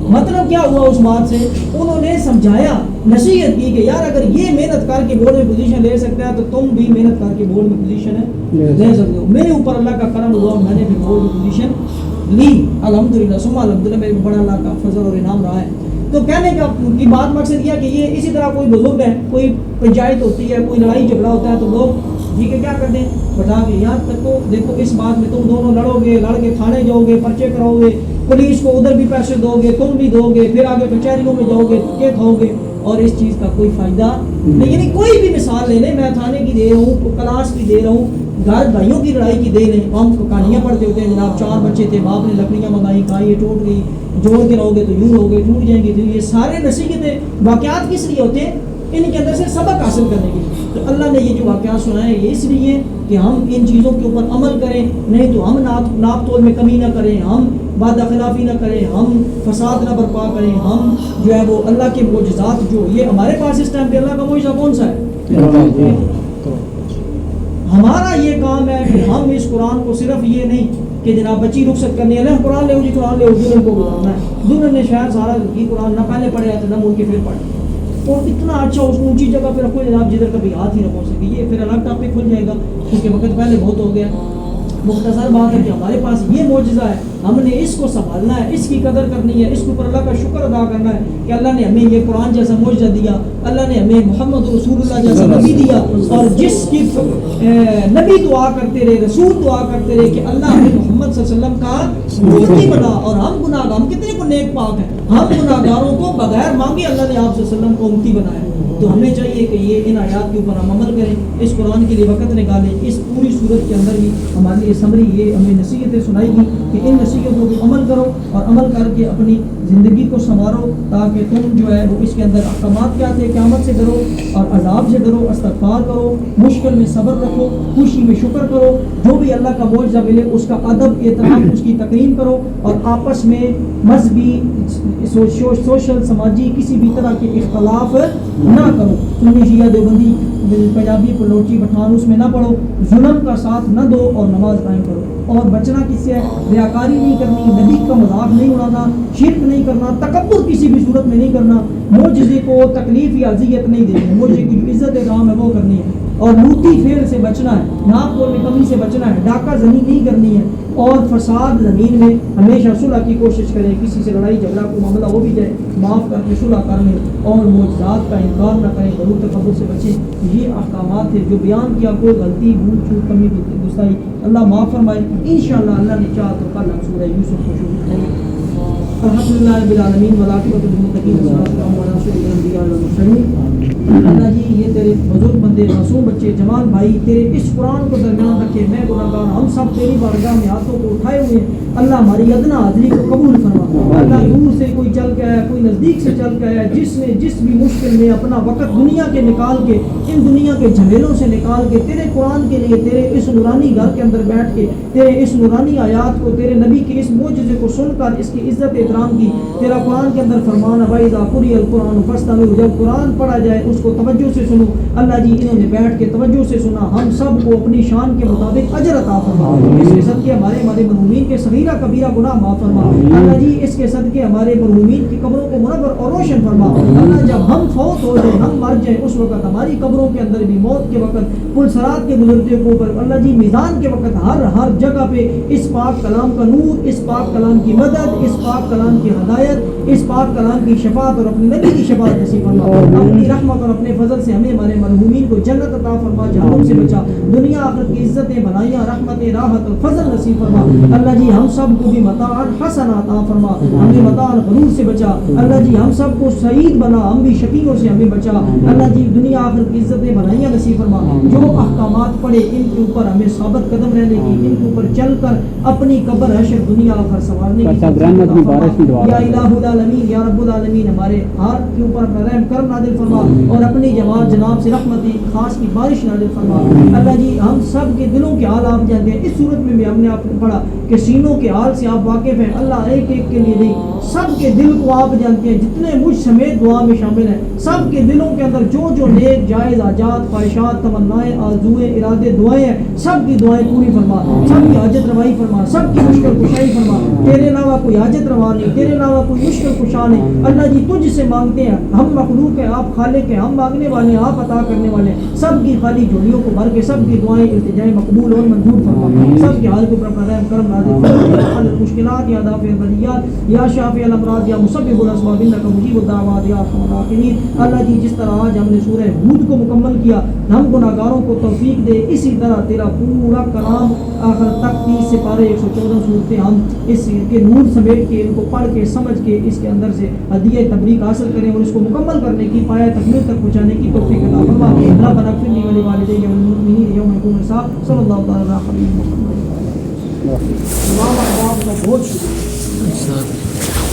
مطلب کیا ہوا اس بات سے, انہوں نے سمجھایا, نصیحت کی کہ یار اگر یہ محنت کر کے بورڈ میں پوزیشن لے سکتا ہے تو تم بھی محنت کر کے بورڈ میں پوزیشن لے سکتے ہو. میرے اوپر اللہ کا کرم ہوا, میں نے بھی بورڈ میں پوزیشن لی الحمدللہ, ثم الحمدللہ, میرے بڑا اللہ کا فضل اور انعام رہا ہے. تو کہنے کا کی بات مقصد یہ کہ یہ اسی طرح کوئی بزرگ ہے, کوئی پنچایت ہوتی ہے, کوئی لڑائی جھگڑا ہوتا ہے, تو لوگ ٹھیک ہے کیا کرتے ہیں بتا کے یار تک تو دیکھو اس بات میں تم دونوں لڑو گے, لڑ کے تھانے جاؤ گے, پرچے کراؤ گے, پولیس کو ادھر بھی پیسے دو گے، تم بھی دو گے، پھر آگے کچہریوں میں جاؤ گے، کے کھاؤ گے، اور اس چیز کا کوئی فائدہ نہیں. یعنی کوئی بھی مثال لے لیں، میں تھانے کی دے رہا ہوں، کلاس کی دے رہا ہوں، گھر بھائیوں کی لڑائی کی دے لیں. ہم کہانیاں پڑھتے ہوتے ہیں، جناب 4 بچے تھے، باپ نے لکڑیاں منگائی، کہا یہ ٹوٹ گئی، جوڑ کے رہو گے تو یوں رہو گے، ٹوٹ جائیں گے. تو یہ سارے نصیحتیں واقعات کس لیے ہوتے ہیں؟ ان کے اندر سے سبق حاصل کرنے کے لیے. تو اللہ نے یہ جو واقعات سنائے یہ اس لیے کہ ہم ان چیزوں کے اوپر عمل کریں، نہیں تو ہم ناپ تول میں کمی نہ کریں، ہم وعدہ خلافی نہ کریں، ہم فساد نہ برپا کریں، ہم جو ہے وہ اللہ کے معجزات جو یہ ہمارے پاس اس ٹائم پہ اللہ کا معجزہ کون سا ہے؟ ہمارا یہ کام ہے کہ ہم اس قرآن کو صرف یہ نہیں کہ جناب بچی رخصت کرنی ہے، قرآن لے جی قرآن لے، دلہن کو بلانا ہے. دلہن نے شاید سارا یہ قرآن نہ پہلے پڑھے جاتے نہ مڑ کے پھر پڑھے، اور اتنا اچھا اس کو اونچی جگہ پہ رکھو جناب جدھر کبھی ہاتھ ہی نہ پہنچ سکے. یہ پھر الگ ٹاپک کھل جائے گا کیونکہ وقت پہلے بہت ہو گیا. مختصر بات ہے کہ ہمارے پاس یہ معجزہ ہے، ہم نے اس کو سنبھالنا ہے، اس کی قدر کرنی ہے، اس کے اوپر اللہ کا شکر ادا کرنا ہے کہ اللہ نے ہمیں یہ قرآن جیسا معجزہ دیا، اللہ نے ہمیں محمد رسول اللہ جیسا نبی دیا، اور جس کی نبی دعا کرتے رہے، رسول دعا کرتے رہے کہ اللہ ہمیں محمد صلی اللہ علیہ وسلم کا امتی بنا. اور ہم گناہگار، ہم کتنے کو نیک پاک ہیں، ہم گناہگاروں کو بغیر مانگے اللہ نے آپ صلی اللہ علیہ وسلم کو امتی بنایا. تو ہمیں چاہیے کہ یہ ان آیات کے اوپر ہم عمل کریں، اس قرآن کے لیے وقت نکالیں. اس پوری صورت کے اندر بھی ہمارے لیے سمری یہ ہمیں نصیحتیں سنائی گی کہ ان نصیحتوں کو عمل کرو اور عمل کر کے اپنی زندگی کو سنوارو، تاکہ تم جو ہے وہ اس کے اندر احکامات کیا تھے، قیامت سے ڈرو اور عذاب سے ڈرو، استغفار کرو، مشکل میں صبر رکھو، خوشی میں شکر کرو، جو بھی اللہ کا معجزہ ملے اس کا ادب احترام اس کی تقریم کرو، اور آپس میں مذہبی سوشل سماجی کسی بھی طرح کے اختلاف نہ کرو. سنی شیعہ دیوبندی پنجابی پلوچی پٹھان اس میں نہ پڑھو، ظلم کا ساتھ نہ دو اور نماز قائم کرو. اور بچنا کس سے ہے؟ ریاکاری نہیں کرنی، نبی کا مذاق نہیں اڑانا، شرک نہیں کرنا، تکبر کسی بھی صورت میں نہیں کرنا، معجزے کو تکلیف یا اذیت نہیں دینی ہے، معجزے کی جو عزت اکرام ہے وہ کرنی ہے، اور لوٹی پھیر سے بچنا ہے، ناپ تول میں کمی سے بچنا ہے، ڈاکہ زنی نہیں کرنی ہے، اور فساد زمین میں ہمیشہ صلح کی کوشش کریں. کسی سے لڑائی جھگڑا کو معاملہ ہو بھی جائے معاف کر کے صلح کر لیں، اور معجزات کا انکار نہ کریں، غرور تکبر سے بچیں. یہ احکامات ہیں جو بیان کیا، کوئی غلطی بھول چوک کمی گستاخی اللہ معاف فرمائے. انشاءاللہ اللہ نے چاہا تو کل ہم سورہ یوسف کو شروع کریں گے. الحمدللہ رب العالمین والعاقبۃ للمتقین والصلاۃ والسلام علی اشرف الانبیاء والمرسلین. اللہ جی یہ تیرے بزرگ بندے معصوم بچے جمال بھائی تیرے اس قرآن کو درمیان رکھے، میں گناہگار ہم سب تیری بارگاہ میں ہاتھوں کو اٹھائے ہوئے ہیں. اللہ ہماری ادنا حاضری کو قبول فرما. اللہ دور سے کوئی چل کے آیا، کوئی نزدیک سے چل کے آیا، جس نے جس بھی مشکل میں اپنا وقت دنیا کے نکال کے، ان دنیا کے جھمیلوں سے نکال کے تیرے قرآن کے لیے، تیرے اس نورانی گھر کے اندر بیٹھ کے تیرے اس نورانی آیات کو، تیرے نبی کے اس معجزے کو سن کر اس کی عزت احترام کی. تیرا قرآن کے اندر فرمان ہے وَإِذَا قُرِئَ الْقُرْآنُ فَاسْتَمِعُوا، جب قرآن پڑھا جائے اس کو توجہ سے سنو. اللہ جی انہوں نے بیٹھ کے توجہ سے سنا، ہم سب کو اپنی شان کے مطابق اجر عطا فرما. اس کے صدقے ہمارے مرحومین کے صغیرہ کبیرہ گناہ معاف فرما. اللہ جی اس کے صدقے ہمارے مرحومین کی قبروں کو منور اور روشن فرما. اللہ جب ہم فوت ہو جائیں، ہم مر جائیں، اس وقت ہماری قبروں کے اندر بھی موت کے وقت پل صراط کے گزرتے کے اوپر اللہ جی میزان کے وقت ہر جگہ پہ اس پاک کلام کا نور، اس پاک کلام کی مدد، اس پاک کلام کی ہدایت، اس پاک کلام کی شفاعت اور اپنے نبی کی شفاعت نصیب فرما. اپنی رحمت اور اپنے فضل سے ہمیں ہمارے مرحومین کو جنت عطا فرما، جہنم سے بچا، دنیا آخرت کی عزتیں بنائیاں، رحمتیں، راحت اور فضل نصیب فرما. اللہ جی ہم سب کو بھی متاع حسنہ عطا فرما، ہمیں متاع غرور سے بچا. اللہ جی ہم سب کو سعید بنا، ہم بھی شقیوں سے ہمیں بچا. اللہ جی دنیا آخرت کی عزتیں بنائیاں نصیب فرما. جو احکامات پڑے ان کے اوپر ہمیں ثابت قدم رہنے کی، ان کے اوپر چل کر اپنی قبر حشر دنیا آخر سنوارنے کی. یا الہ العالمین، یا رب العالمین ہمارے ہر کے اوپر رحم کرم نازل فرما، اور اپنی جماعت جناب سے رحمت خاص کی بارش نازل فرما. اللہ جی ہم سب کے دلوں کے حال آپ جانتے ہیں. اس صورت میں بھی ہم نے آپ کو پڑھا کہ سینوں کے حال سے آپ واقف ہیں. اللہ ایک ایک کے لیے نہیں، سب کے دل کو آپ جانتے ہیں. جتنے مجھ سمیت دعا میں شامل ہیں، سب کے دلوں کے اندر جو نیک جائز حاجات خواہشات تمنائیں آرزوئیں ارادے دعائیں ہیں، سب کی دعائیں پوری فرما، سب کی حاجت روائی فرما، سب کی مشکل کشائی فرما. تیرے علاوہ کوئی حاجت روا نہیں، تیرے علاوہ کوئی مشکل کشا نہیں. اللہ جی تجھ سے مانگتے ہیں، ہم مخلوق ہیں، آپ خالق ہیں، ہم مانگنے والے ہیں، آپ عطا کرنے والے ہیں. سب کی خالی جھولیوں کو بھر کے سب کی دعائیں التجائیں مقبول اور منظور فرما. سب کے حال کو اپنا رحم کرم نازل فرما. مشکلات یا دافع بلیات یا شافی دافع الامراض یا مسبب الاسباب انک مجیب الدعوات یا ارحم الراحمین. اللہ جی جس طرح آج ہم نے سورہ ہود کو مکمل کیا، ہم گناہگاروں کو توفیق دے اسی طرح تیرا پورا کلام آخر تک 30 سے پارے 114 صورتیں ہم اس کے نور سمیٹ کے ان کو پڑھ کے سمجھ کے اس کے اندر سے ہدیہ تبلیغ حاصل کریں اور اس کو مکمل کرنے کی پایا تکمیل تک پہنچانے کی توفیق عطا فرما. ربنا اغفر لي ولوالدي والمؤمنين يوم يقوم الحساب. صلی اللہ تعالی علیہ وسلم. امام احباب کا بہت شکریہ.